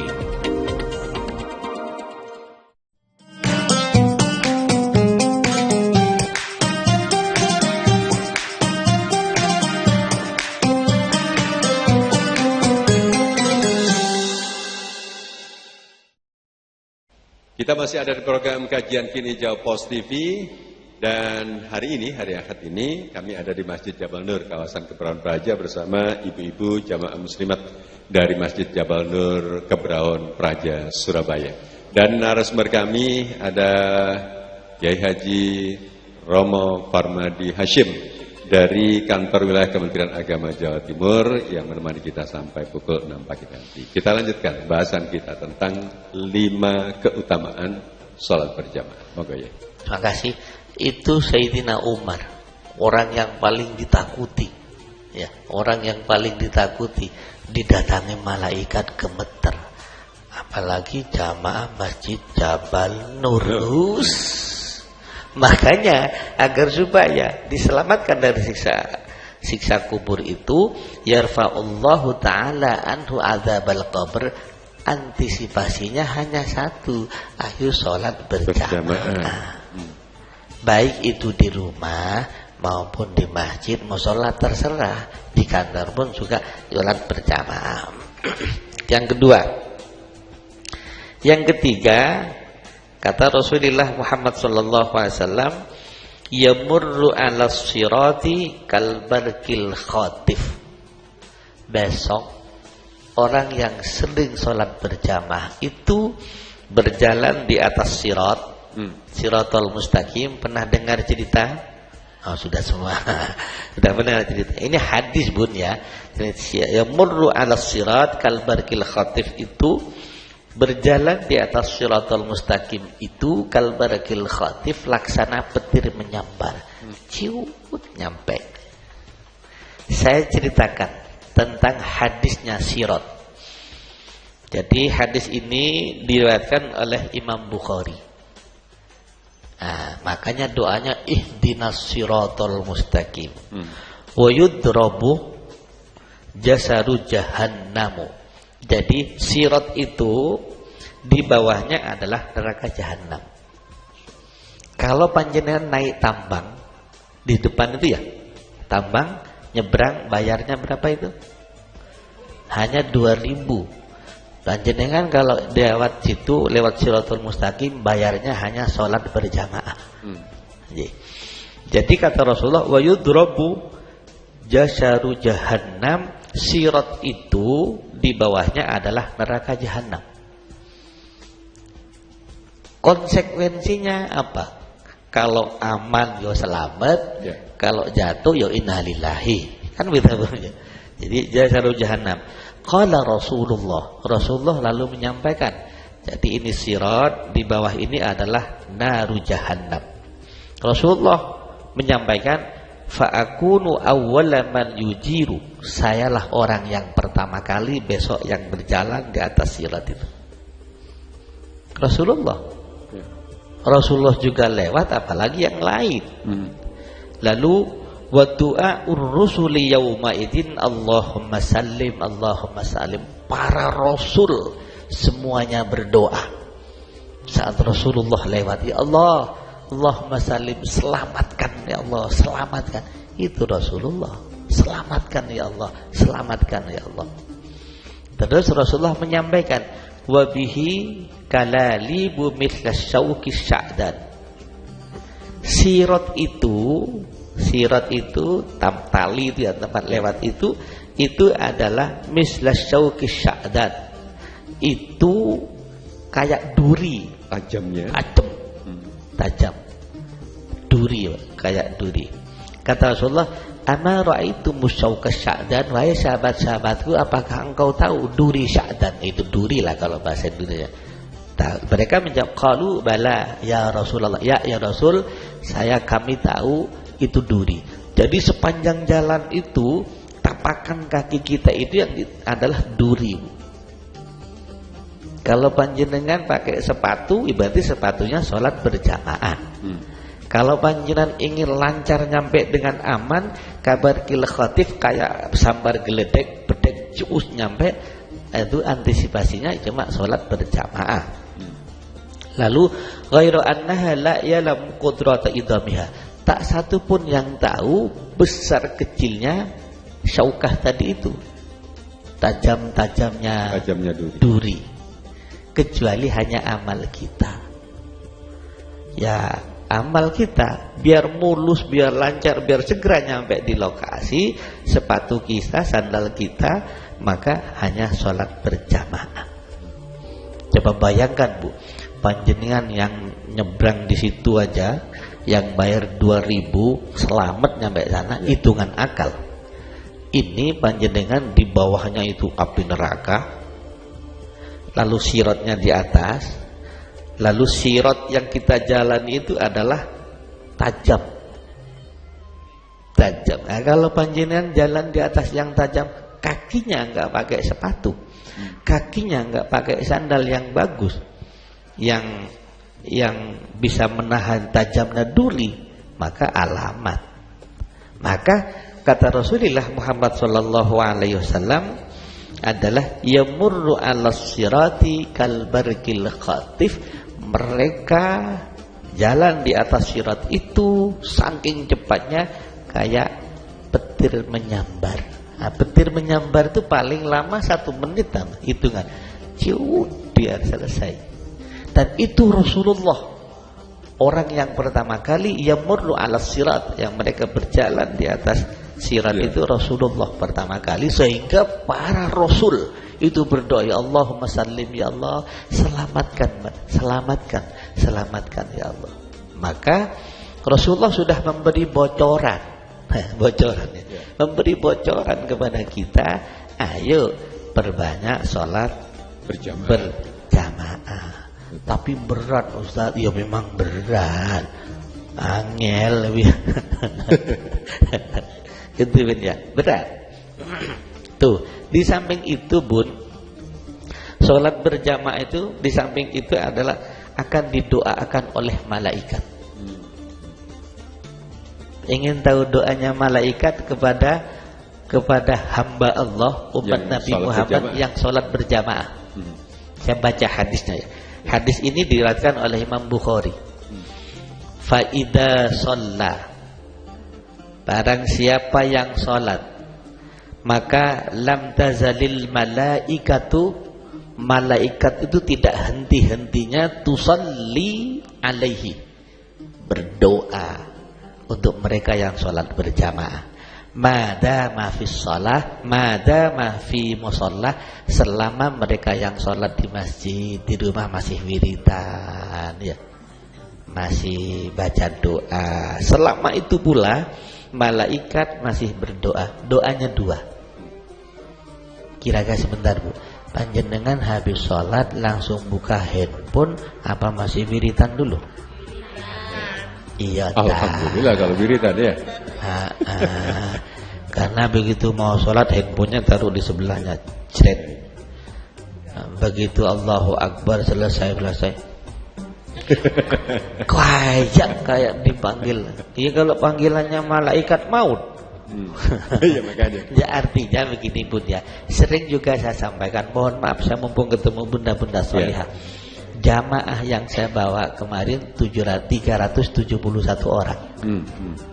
Kita masih ada di program kajian Kini Jawab Pos TV. Dan hari ini, hari Ahad ini, kami ada di Masjid Jabal Nur, kawasan Kebraun Praja bersama ibu-ibu jamaah muslimat dari Masjid Jabal Nur, Kebraun Praja, Surabaya. Dan narasumber kami ada Kiai Haji Romo Farmadi Hashim dari Kantor Wilayah Kementerian Agama Jawa Timur yang menemani kita sampai pukul 6 pagi nanti. Kita lanjutkan bahasan kita tentang 5 keutamaan sholat berjamaah. Moga ya. Terima kasih. Itu Sayyidina Umar, orang yang paling ditakuti, ya, orang yang paling ditakuti, didatangi malaikat gemeter, apalagi jamaah Masjid Jabal Nur. Makanya agar supaya diselamatkan dari siksa kubur itu, yarfa'ullahu ta'ala anhu adzabal qabr, antisipasinya hanya satu, ayo sholat berjamaah. Baik itu di rumah maupun di masjid, mau sholat terserah, di kantor pun juga sholat berjamaah. Yang kedua, yang ketiga, Kata Rasulullah Muhammad sallallahu alaihi wasallam, yamurru 'alas sirati kalbarkil khatif. Besok orang yang sering sholat berjamaah itu berjalan di atas sirat, siratul mustaqim. Pernah dengar cerita? Oh, sudah semua. Sudah pernah cerita. Ini hadis bun ya. Yamurru 'alas sirat kalbarkil khatif itu berjalan di atas siratul mustaqim itu kalbarkil khatif, laksana petir menyambar. Ciut nyampe. Saya ceritakan tentang hadisnya sirat. Jadi hadis ini diriwayatkan oleh Imam Bukhari. Nah, makanya doanya ihdinas siratal mustaqim. Wa yudrabu jasaru jahannamu. Jadi sirat itu di bawahnya adalah neraka jahanam. Kalau panjenengan naik tambang di depan itu ya, tambang nyebrang bayarnya berapa itu? Hanya 2.000. Panjenengan kalau lewat situ, lewat siratul mustaqim, bayarnya hanya sholat berjamaah. Jadi kata Rasulullah, wa yudrabu jasaru jahannam, sirat itu di bawahnya adalah neraka jahanam. Konsekuensinya apa? Kalau aman yo selamat, kalau jatuh yo innalillahi. Kan begitu. Jadi jasaru jahannam. Qala Rasulullah lalu menyampaikan, jadi ini sirat, di bawah ini adalah naru jahannam. Rasulullah menyampaikan, fa'akunu awwala man yujiru, sayalah orang yang pertama kali besok yang berjalan di atas sirat itu. Rasulullah juga lewat, apalagi yang lain. Lalu wa du'aur rusuli yauma idzin Allahumma sallim Allahumma sallim. Para rasul semuanya berdoa saat Rasulullah lewat, ya Allah, Allahumma sallim, selamatkan ya Allah, selamatkan. Itu Rasulullah, selamatkan ya Allah, selamatkan ya Allah. Terus Rasulullah menyampaikan, wa bihi kalalibu mithla syauki sya'dan. Sirat itu tali itu ya, tempat lewat itu adalah mithla syauki sya'dan. Itu kayak duri, tajam. Duri, kayak duri. Kata Rasulullah, ama ra'aitu musyauka sya'dan, wahai sahabat-sahabatku, apakah engkau tahu duri sya'dan? Itu duri lah kalau bahasa Indonesia. Mereka menjawab, qalu bala ya Rasulullah, ya Rasul, kami tahu itu duri. Jadi sepanjang jalan itu tapakan kaki kita itu yang adalah duri. Kalau panjenengan pakai sepatu, berarti sepatunya sholat berjamaah. Kalau panjenengan ingin lancar nyampe dengan aman, kabar kil khatif kayak sambar geledek, bedek cuus nyampe, itu antisipasinya cuma sholat berjamaah. Lalu ghairu annaha la yalam qudrata idamiha. Tak satu pun yang tahu besar kecilnya syaukah tadi itu, tajamnya duri, kecuali hanya amal kita. Ya, amal kita biar mulus, biar lancar, biar segera nyampe di lokasi, sepatu kita, sandal kita, maka hanya sholat berjamaah. Coba bayangkan Bu, panjenengan yang nyebrang di situ aja, yang bayar 2.000 selamat nyampe sana, hitungan akal. Ini panjenengan di bawahnya itu api neraka, lalu siratnya di atas, lalu sirat yang kita jalani itu adalah tajam. Nah, kalau panjenengan jalan di atas yang tajam, kakinya enggak pakai sepatu, kakinya enggak pakai sandal yang bagus, yang bisa menahan tajamnya duri, maka alamat. Maka kata Rasulullah Muhammad sallallahu alaihi wasallam adalah yamurru 'alas sirati kalbarkil khatif. Mereka jalan di atas sirat itu saking cepatnya kayak petir menyambar. Nah, petir menyambar itu paling lama 1 menit hitungan. Ciut biar selesai. Dan itu Rasulullah, orang yang pertama kali yamurru ala sirat, yang mereka berjalan di atas sirat itu Rasulullah pertama kali, sehingga para rasul itu berdoa, ya Allahumma sallim, ya Allah selamatkan ya Allah. Maka Rasulullah sudah memberi bocoran memberi bocoran kepada kita, ayo perbanyak sholat berjamaah. Tapi berat Ustaz, ya memang berat, angel lebih gitu ya, berat. Tuh, di samping itu Bun, sholat berjamaah itu di samping itu adalah akan didoakan oleh malaikat. Ingin tahu doanya malaikat kepada hamba Allah, umat Nabi Muhammad yang sholat berjamaah? Saya baca hadisnya ya. Hadis ini diriwayatkan oleh Imam Bukhari. Faida sholla, barang siapa yang sholat, maka lam tazalil malaikatu, malaikat itu tidak henti-hentinya tusalli alaihi, berdoa untuk mereka yang sholat berjamaah. Madama fi sholah, madama fi mushollah, selama mereka yang sholat di masjid, di rumah masih wiridan ya, masih baca doa, selama itu pula malaikat masih berdoa. Doanya dua. Kira-kira sebentar Bu, panjenengan habis sholat langsung buka handphone apa masih wiridan dulu? Iya, alhamdulillah kalau wiridan ya. Karena begitu mau sholat handphonenya taruh di sebelahnya, cret. Begitu Allahu Akbar selesai kayak dipanggil. Iya, kalau panggilannya malaikat maut. Iya makanya. Ya artinya begini Bun ya. Sering juga saya sampaikan, mohon maaf saya mumpung ketemu bunda-bunda salihah. Jamaah yang saya bawa kemarin 371 orang.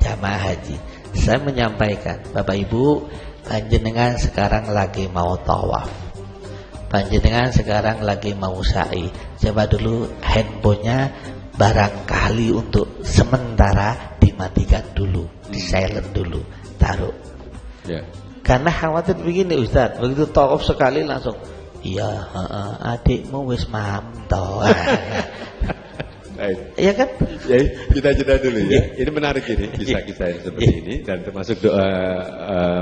Jamaah haji. Saya menyampaikan, Bapak Ibu, panjenengan sekarang lagi mau tawaf, panjenengan sekarang lagi mau sa'i. Coba dulu handphonenya barangkali untuk sementara dimatikan dulu, di silent dulu, taruh. Karena khawatir begini Ustaz, begitu tawaf sekali langsung, iya, adikmu wis mamto. Iya kan? Ya, kita jeda dulu ya. Ini menarik ini, kisah-kisah yang seperti ini, dan termasuk doa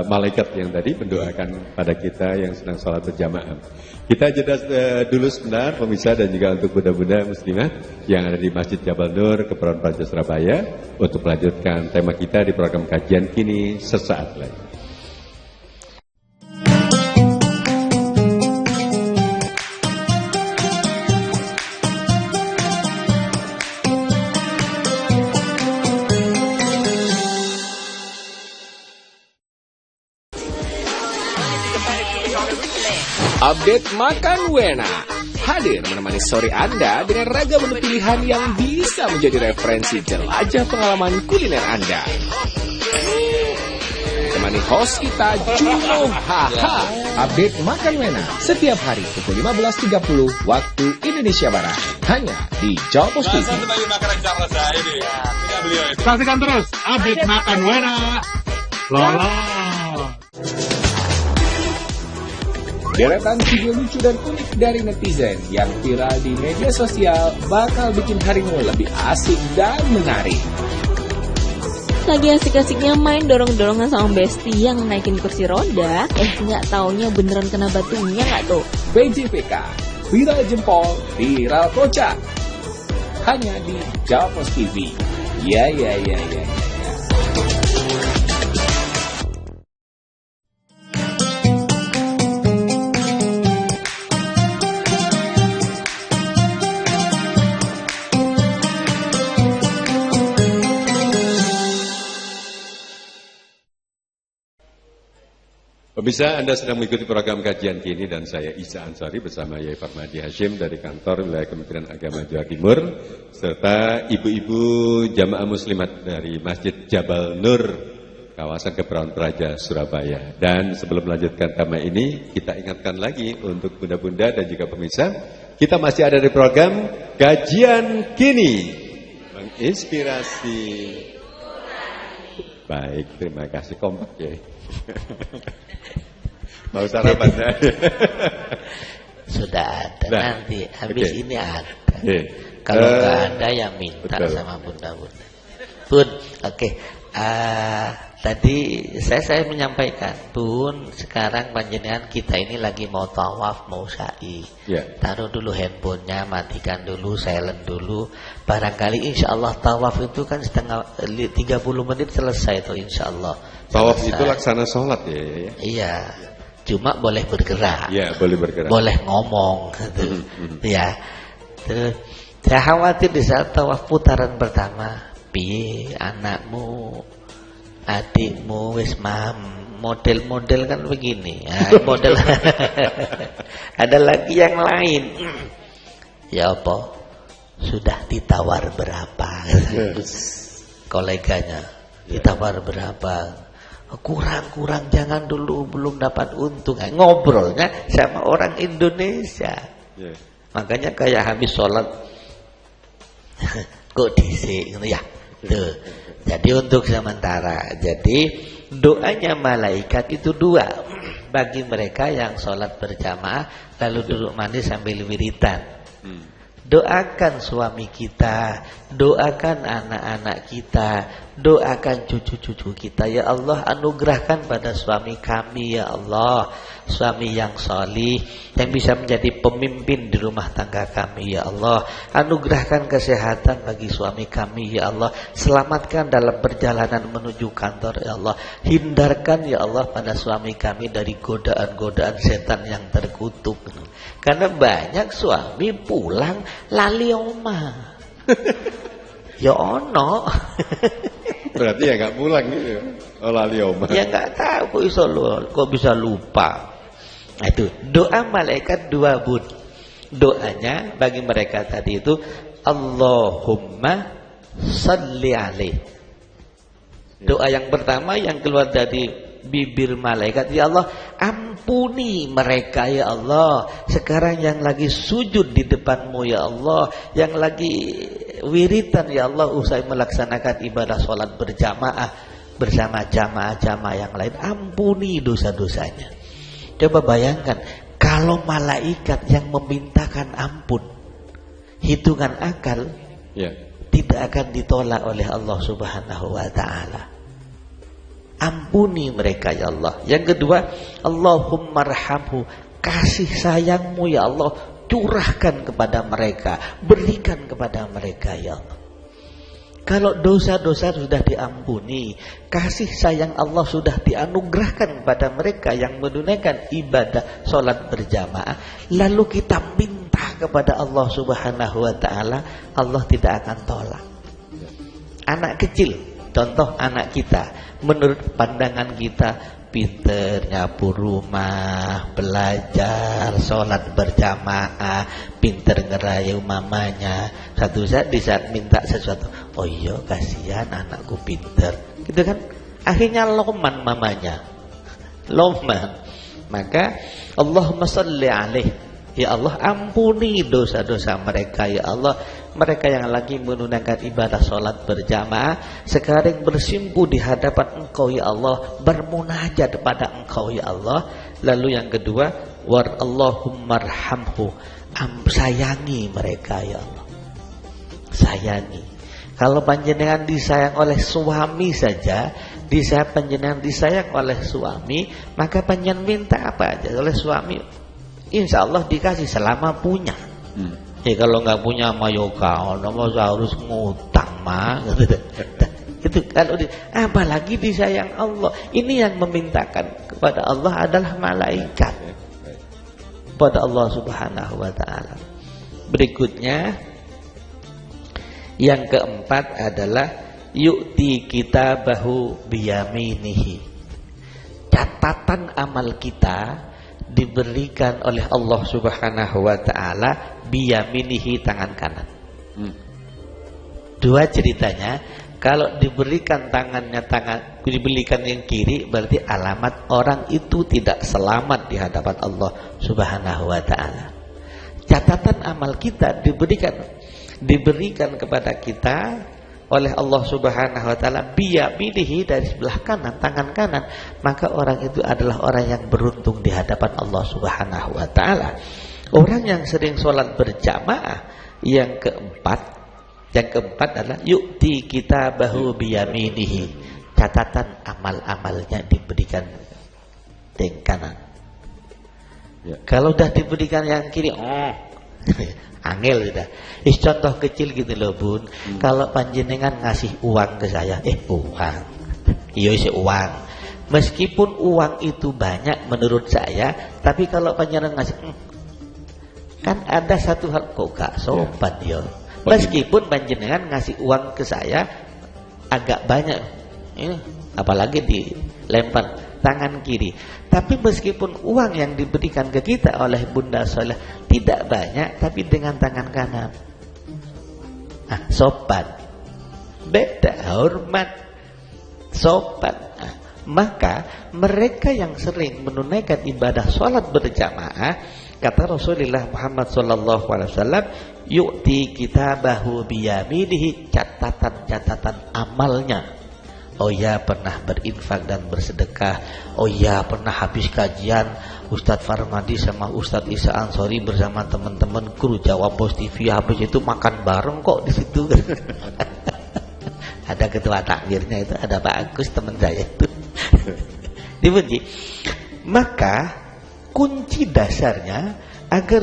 malaikat yang tadi mendoakan pada kita yang sedang sholat berjamaah. Kita jeda dulu sebentar pemirsa, dan juga untuk bunda-bunda muslimah yang ada di Masjid Jabal Nur, Kepulauan Praja Surabaya, untuk melanjutkan tema kita di program kajian kini sesaat lagi. Update Makan Wena hadir menemani sore Anda dengan ragam menu pilihan yang bisa menjadi referensi jelajah pengalaman kuliner Anda. Temani host kita Juno Haha. Update Makan Wena setiap hari pukul 15.30 waktu Indonesia Barat, hanya di Jawa Post TV. Saksikan terus Update Makan Wena. Lola. Deretan video lucu dan unik dari netizen yang viral di media sosial bakal bikin harimu lebih asik dan menarik. Lagi asik-asiknya main dorong-dorongan sama Besti yang naikin kursi roda, nggak taunya beneran kena batunya nggak tuh? PJPK, viral jempol, viral kocak. Hanya di Jawa Post TV. Ya. Pemirsa, Anda sedang mengikuti program kajian kini, dan saya Isa Ansari bersama Yai Farmadi Hashim dari kantor wilayah Kementerian Agama Jawa Timur, serta ibu-ibu jamaah muslimat dari Masjid Jabal Nur kawasan Kepulauan Praja, Surabaya. Dan sebelum melanjutkan tema ini, kita ingatkan lagi untuk bunda-bunda dan juga pemirsa, kita masih ada di program Kajian Kini, menginspirasi. Baik, terima kasih, kompak ya. Mau sarapan ya? Sudah ada, nah, nanti habis ini ada. Kalau nggak ada ya minta betul. Sama bunda-bunda. Bun, oke. Tadi saya menyampaikan, Bun, sekarang panjenengan kita ini lagi mau tawaf, mau sa'i. Taruh dulu handphonenya, matikan dulu, silent dulu. Barangkali insya Allah tawaf itu kan 30 menit selesai tuh insya Allah. Tawaf itu laksana sholat ya? Iya. Cuma boleh bergerak. Ya, boleh bergerak. Boleh ngomong gitu. Ya. Terus saya khawatir di saat tawaf putaran pertama, piye anakmu, adikmu wis model-model kan begini. Model ada lagi yang lain. Ya apa? Sudah ditawar berapa? Koleganya ditawar berapa? Kurang jangan dulu, belum dapat untung. Ngobrolnya sama orang Indonesia. Makanya kayak habis sholat kok disik ya. Tuh. Jadi untuk sementara, jadi doanya malaikat itu dua bagi mereka yang sholat berjamaah lalu duduk manis sambil wiritan. Doakan suami kita, doakan anak-anak kita, doakan cucu-cucu kita. Ya Allah, anugerahkan pada suami kami, ya Allah, suami yang salih, yang bisa menjadi pemimpin di rumah tangga kami, ya Allah. Anugerahkan kesehatan bagi suami kami, ya Allah. Selamatkan dalam perjalanan menuju kantor, ya Allah. Hindarkan, ya Allah, pada suami kami dari godaan-godaan setan yang terkutuk. Karena banyak suami pulang lali omah. Ya ono. Berarti ya nggak pulang gitu. Oh, lali omah. Ya nggak tahu kok bisa lupa. Nah, itu doa malaikat dua, Bun. Doanya bagi mereka tadi itu Allahumma salli alaih. Doa yang pertama yang keluar dari bibir malaikat, ya Allah ampuni mereka, ya Allah. Sekarang yang lagi sujud di depanmu, ya Allah, yang lagi wiritan, ya Allah, usai melaksanakan ibadah sholat berjamaah bersama jamaah-jamaah yang lain, ampuni dosa-dosanya. Coba bayangkan kalau malaikat yang memintakan ampun, hitungan akal tidak akan ditolak oleh Allah Subhanahu wa ta'ala. Ampuni mereka, ya Allah. Yang kedua, Allahumma arhamhu, kasih sayangmu, ya Allah, curahkan kepada mereka, berikan kepada mereka, ya Allah. Kalau dosa-dosa sudah diampuni, kasih sayang Allah sudah dianugerahkan kepada mereka yang menunaikan ibadah sholat berjamaah, lalu kita minta kepada Allah Subhanahu wa ta'ala, Allah tidak akan tolak. Anak kecil, contoh anak kita, menurut pandangan kita pinter, nyapu rumah, belajar, sholat berjamaah, pinter ngerayu mamanya. Satu saat di saat minta sesuatu, oh iya kasihan anakku pinter, gitu kan? Akhirnya loman mamanya, loman. Maka Allahumma sholli alaih, ya Allah ampuni dosa-dosa mereka, ya Allah. Mereka yang lagi menunaikan ibadah sholat berjamaah sekarang bersimpu di hadapan Engkau, ya Allah, bermunajat kepada Engkau, ya Allah. Lalu yang kedua, war Allahumma arhamhu, sayangi mereka, ya Allah. Sayangi. Kalau panjenengan disayang oleh suami saja, panjenengan disayang oleh suami, maka panjenengan minta apa aja oleh suami, insya Allah dikasih selama punya. Kalau nggak punya mayoka, harus ngutang mah. Itu kalau apalagi disayang Allah. Ini yang memintakan kepada Allah adalah malaikat, kepada Allah Subhanahu wa ta'ala. Berikutnya yang keempat adalah yu'ti kitabahu biyaminihi. Catatan amal kita diberikan oleh Allah Subhanahu wa ta'ala biyaminihi, tangan kanan. Dua ceritanya. Kalau diberikan diberikan yang kiri, berarti alamat orang itu tidak selamat di hadapan Allah Subhanahu wa ta'ala. Catatan amal kita diberikan kepada kita oleh Allah Subhanahu wa ta'ala biyaminihi, dari sebelah kanan, tangan kanan, maka orang itu adalah orang yang beruntung di hadapan Allah Subhanahu wa ta'ala. Orang yang sering sholat berjamaah, yang keempat adalah yu'ti kitabahu biyaminihi, catatan amal-amalnya diberikan di kanan. Ya. Kalau udah diberikan yang kiri, angel sudah. Contoh kecil gitu loh Bun. Kalau panjenengan ngasih uang ke saya, uang, iya isi uang. Meskipun uang itu banyak menurut saya, tapi kalau panjenengan ngasih, kan ada satu hal kok gak sopan ya. Meskipun panjenengan ngasih uang ke saya agak banyak, apalagi dilempar tangan kiri. Tapi meskipun uang yang diberikan ke kita oleh Bunda Soleh tidak banyak, tapi dengan tangan kanan, sopan, beda, hormat, sopan. Maka mereka yang sering menunaikan ibadah sholat berjamaah, kata Rasulullah Muhammad SAW, yu'ti kitabahu biyaminihi, catatan amalnya. Oh ya, pernah berinfak dan bersedekah. Oh ya, pernah habis kajian Ustadz Farmadi sama Ustadz Isa Ansori bersama teman-teman kru Jawa Pos TV, habis itu makan bareng kok di situ. Ada ketua takmirnya itu, ada Pak Agus teman saya itu. Dipuji. Maka kunci dasarnya agar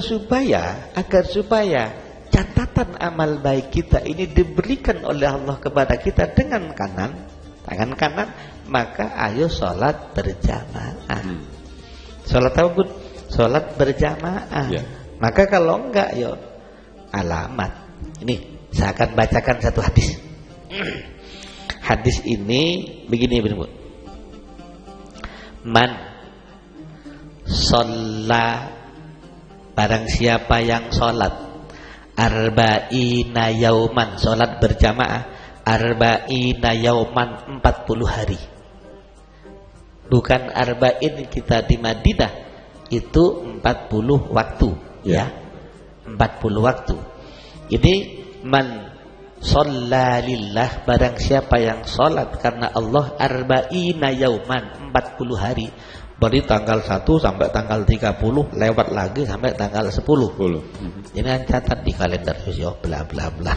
supaya catatan amal baik kita ini diberikan oleh Allah kepada kita dengan tangan kanan, maka ayo sholat berjamaah. Sholat apa Bun? Sholat berjamaah. Ya. Maka kalau enggak, yo alamat. Ini saya akan bacakan satu hadis. Hadis ini begini Bun. Man sholla, barang siapa yang sholat arba'ina yauman, sholat berjamaah arba'ina yauman, 40 hari. Bukan arba'in kita di Madinah, itu 40 waktu, ya. 40 waktu. Ini man shalla lillah, barang siapa yang sholat karena Allah arba'ina yauman, 40 hari. Berarti tanggal 1 sampai tanggal 30, lewat lagi sampai tanggal 10. Ini catat di kalender sosial bla bla bla.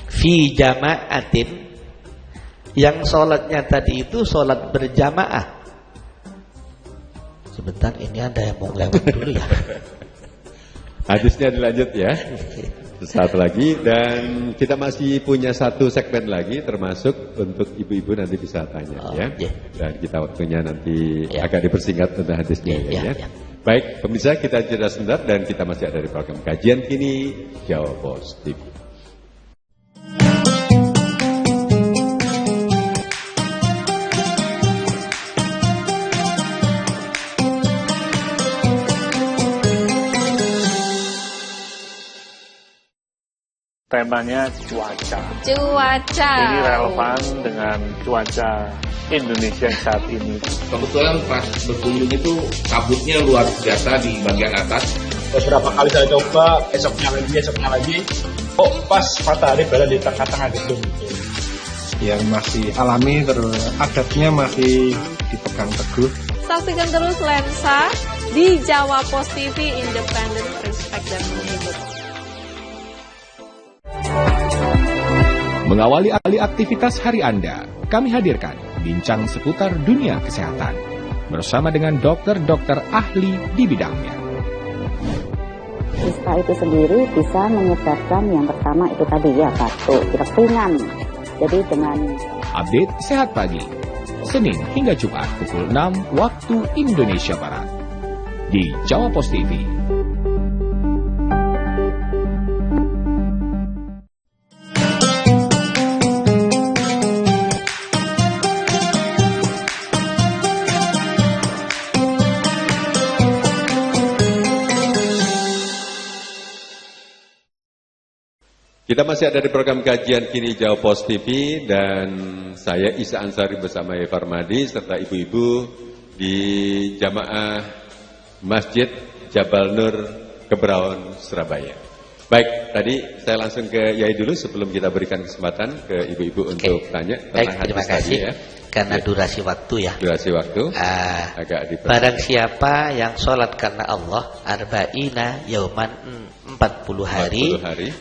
Fi jama'atin, yang sholatnya tadi itu sholat berjamaah. Sebentar, ini ada yang mau lewat dulu ya. Hadisnya dilanjut ya. Sesaat lagi, dan kita masih punya satu segmen lagi, termasuk untuk ibu-ibu nanti bisa tanya ya. Dan kita waktunya nanti agak dipersingkat tentang hadisnya ya. Baik, pemirsa, kita jeda sebentar dan kita masih ada di program Kajian Kini Jawa Pos TV. Temanya cuaca. Cuaca. Ini relevan dengan cuaca Indonesia saat ini. Kebetulan pas berkunjung itu kabutnya luar biasa di bagian atas. Beberapa kali saya coba, esoknya lagi, kok pas matahari berada di tengah-tengah gedung itu. Yang masih alami, terus adabnya masih dipegang teguh. Saksikan terus Lensa di Jawa Pos TV, independen, respect dan menghibur. Mengawali aktivitas hari Anda, kami hadirkan bincang seputar dunia kesehatan bersama dengan dokter-dokter ahli di bidangnya. Ispa itu sendiri bisa menyebabkan yang pertama itu tadi ya, batuk, pilek ringan. Jadi dengan update Sehat Pagi, Senin hingga Jumat pukul 6 waktu Indonesia Barat di Jawa Pos TV. Kita masih ada di program kajian Kini Jawab Pos TV dan saya Isa Ansari bersama Eva Farmadi serta ibu-ibu di Jamaah Masjid Jabal Nur Kebraon Surabaya. Baik, tadi saya langsung ke Yai dulu sebelum kita berikan kesempatan ke ibu-ibu untuk tanya tentang terima hadis kasih. tadi ya. Karena durasi waktu ya. Durasi waktu agak diperhatikan. Barang siapa yang sholat karena Allah arba'ina yauman 40 hari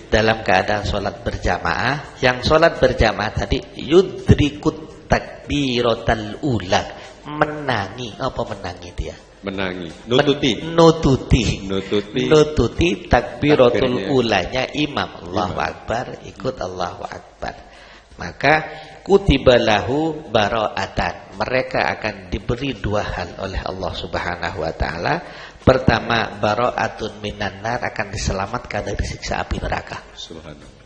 dalam keadaan sholat berjamaah. Yang sholat berjamaah tadi yudrikut takbiratal ula, menangi. Apa menangi dia? Menangi, nututi takbiratul ulanya imam. Allahu Akbar, ikut Allahu Akbar. Maka kutibalahu bara'atan, mereka akan diberi dua hal oleh Allah Subhanahu wa taala. Pertama, bara'atun minan nar, akan diselamatkan dari siksa api neraka. Subhanallah.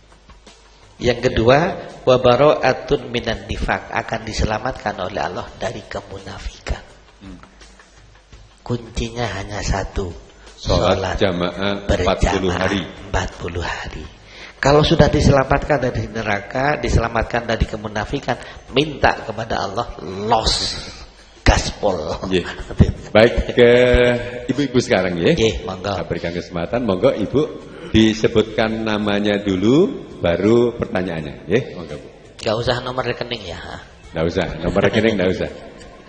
Yang kedua, wa bara'atun minan nifaq, akan diselamatkan oleh Allah dari kemunafikan. Kuncinya hanya satu, sholat jamaah 40 hari. 40 hari. Kalau sudah diselamatkan dari neraka, diselamatkan dari kemunafikan, minta kepada Allah los gaspol. Yeah. Baik, ke ibu-ibu sekarang ya. Monggo. Kita berikan kesempatan, monggo ibu disebutkan namanya dulu, baru pertanyaannya. Ya, monggo Bu. Gak usah nomor rekening ya. Gak usah, nomor rekening gak usah.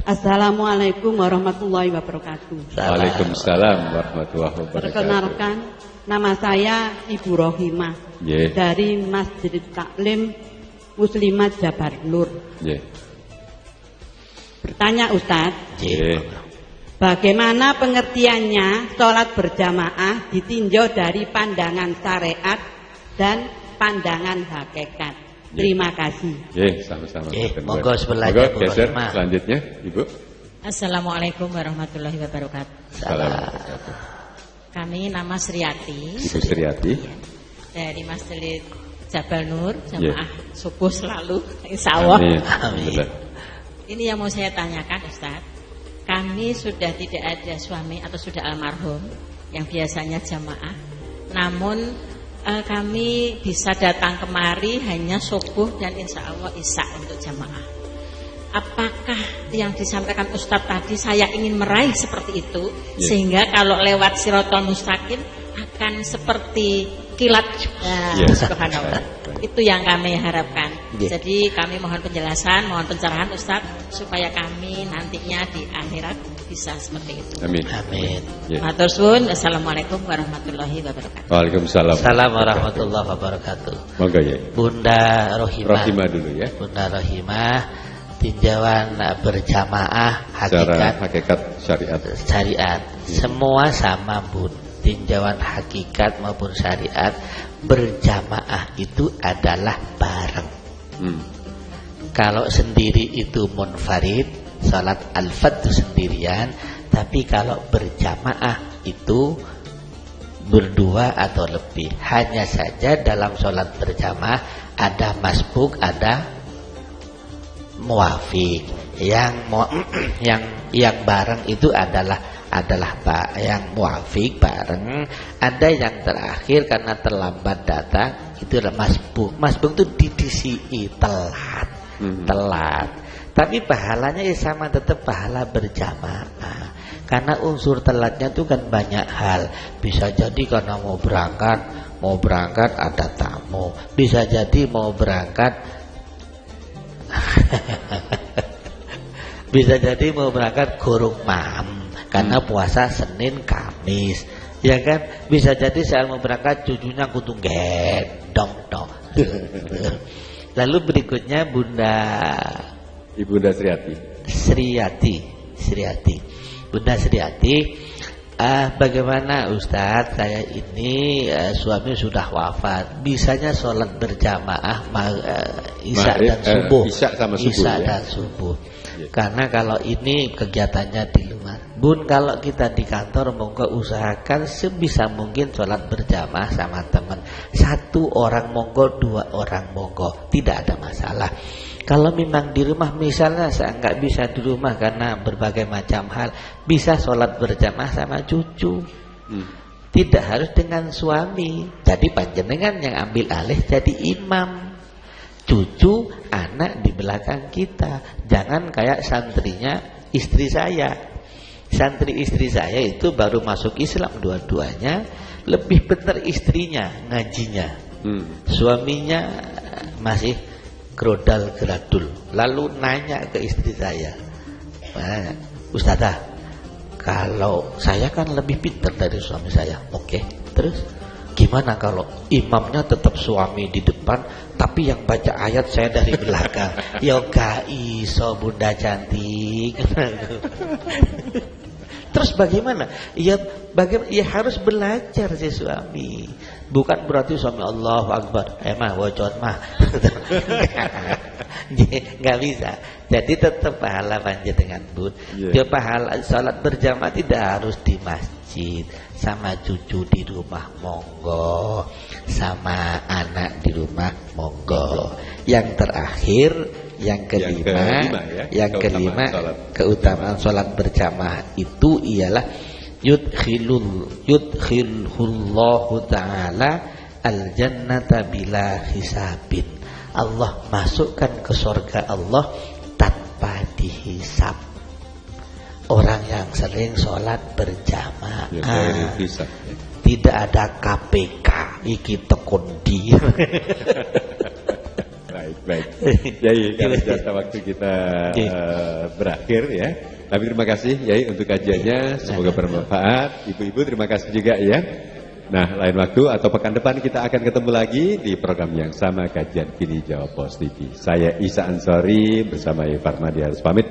Assalamualaikum warahmatullahi wabarakatuh. Waalaikumsalam warahmatullahi wabarakatuh. Perkenalkan, nama saya Ibu Rohimah dari Masjid Taklim Muslimat Jabal Nur. Bertanya Ustadz, bagaimana pengertiannya sholat berjamaah ditinjau dari pandangan syariat dan pandangan hakikat? Terima kasih. Sama-sama. Monggo sebelah. Monggo geser selanjutnya, Ibu. Assalamualaikum warahmatullahi wabarakatuh. Salam. Kami nama Sriati. Ibu Sriati. Dari Masjid Jabal Nur, jamaah subuh selalu, insya Allah. Amin. Ini yang mau saya tanyakan, Ustaz. Kami sudah tidak ada suami atau sudah almarhum yang biasanya jamaah. Namun kami bisa datang kemari hanya subuh dan insya Allah isya untuk jamaah. Apakah yang disampaikan Ustadz tadi saya ingin meraih seperti itu, sehingga kalau lewat Shirathul Mustaqim akan seperti kilat. Subhanallah. Itu yang kami harapkan. Jadi kami mohon penjelasan, mohon pencerahan Ustadz, supaya kami nantinya di akhirat bisa seperti itu. Amin. Matur suwun. Assalamualaikum warahmatullahi wabarakatuh. Waalaikumsalam. Assalamualaikum warahmatullahi wabarakatuh. Monggo ya. Bunda Rohimah. Rohimah dulu ya. Bunda Rohimah, tinjauan berjamaah hakikat syariat. Semua sama Bun. Tinjauan hakikat maupun syariat, berjamaah itu adalah bareng. Kalau sendiri itu munfarid, salat al-fard sendirian. Tapi kalau berjamaah itu berdua atau lebih. Hanya saja dalam salat berjamaah ada masbuk, ada muwafiq. Yang bareng itu adalah yang muwafiq bareng. Ada yang terakhir karena terlambat datang, itu adalah masbuk. Masbuk itu didisi telat. Tapi pahalanya sama, tetap pahala berjamaah. Karena unsur telatnya itu kan banyak hal. Bisa jadi karena mau berangkat ada tamu. Bisa jadi mau berangkat bisa jadi mau berangkat gorong mam karena puasa Senin Kamis, ya kan? Bisa jadi saya mau berangkat cucunya kudu gendong dong. Lalu berikutnya Ibunda Sriati. Bunda Sriati, bagaimana Ustadz, saya ini suami sudah wafat, bisanya sholat berjamaah isya dan subuh. Isya dan subuh. Karena kalau ini kegiatannya di luar. Bun, kalau kita di kantor monggo usahakan sebisa mungkin sholat berjamaah sama teman. 1 orang monggo, 2 orang monggo, tidak ada masalah. Kalau memang di rumah, misalnya saya nggak bisa di rumah karena berbagai macam hal, bisa sholat berjamaah sama cucu. Tidak harus dengan suami. Jadi panjenengan yang ambil alih jadi imam. Cucu, anak di belakang kita. Jangan kayak santrinya istri saya. Santri istri saya itu baru masuk Islam dua-duanya. Lebih benar istrinya ngajinya. Suaminya masih grodal geradul. Lalu nanya ke istri saya, Ustazah, kalau saya kan lebih pintar dari suami saya. Oke, terus gimana kalau imamnya tetap suami di depan, tapi yang baca ayat saya dari belakang? Ya gak iso bunda cantik. Terus bagaimana? Ya harus belajar si suami. Bukan berarti suami Allahu Akbar, emang wajot mah. Nggak bisa. Jadi tetap pahala panjenengan bun. Dia pahala salat berjamaah tidak harus di masjid. Sama cucu di rumah monggo, sama anak di rumah monggo. Yang terakhir, yang kelima, keutamaan salat berjamaah itu ialah yudkhilullahu ta'ala al-jannata bila hisabin. Allah masukkan ke surga Allah tanpa dihisab. Orang yang sering sholat berjamaah, tidak ada KPK iki tekundi. Baik. Yai, karena jasa waktu kita berakhir ya. Tapi terima kasih Yai untuk kajiannya, semoga bermanfaat. Ibu-ibu terima kasih juga ya. Nah, lain waktu atau pekan depan kita akan ketemu lagi di program yang sama, kajian Kini Jawab Pos TV. Saya Isa Ansori bersama Yai Farmadi harus pamit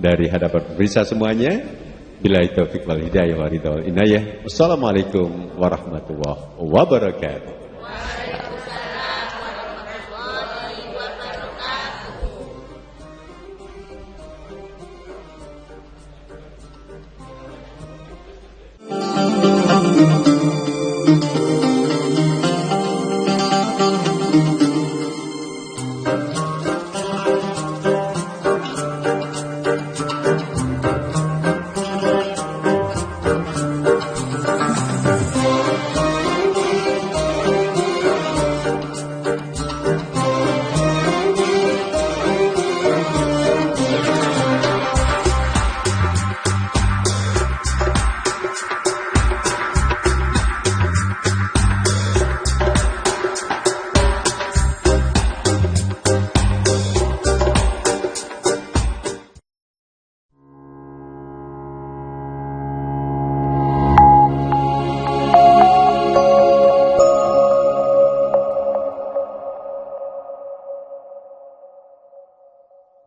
dari hadapan pemirsa semuanya. Billahi taufiq wal hidayah wa ridha wal inayah. Wassalamualaikum warahmatullahi wabarakatuh.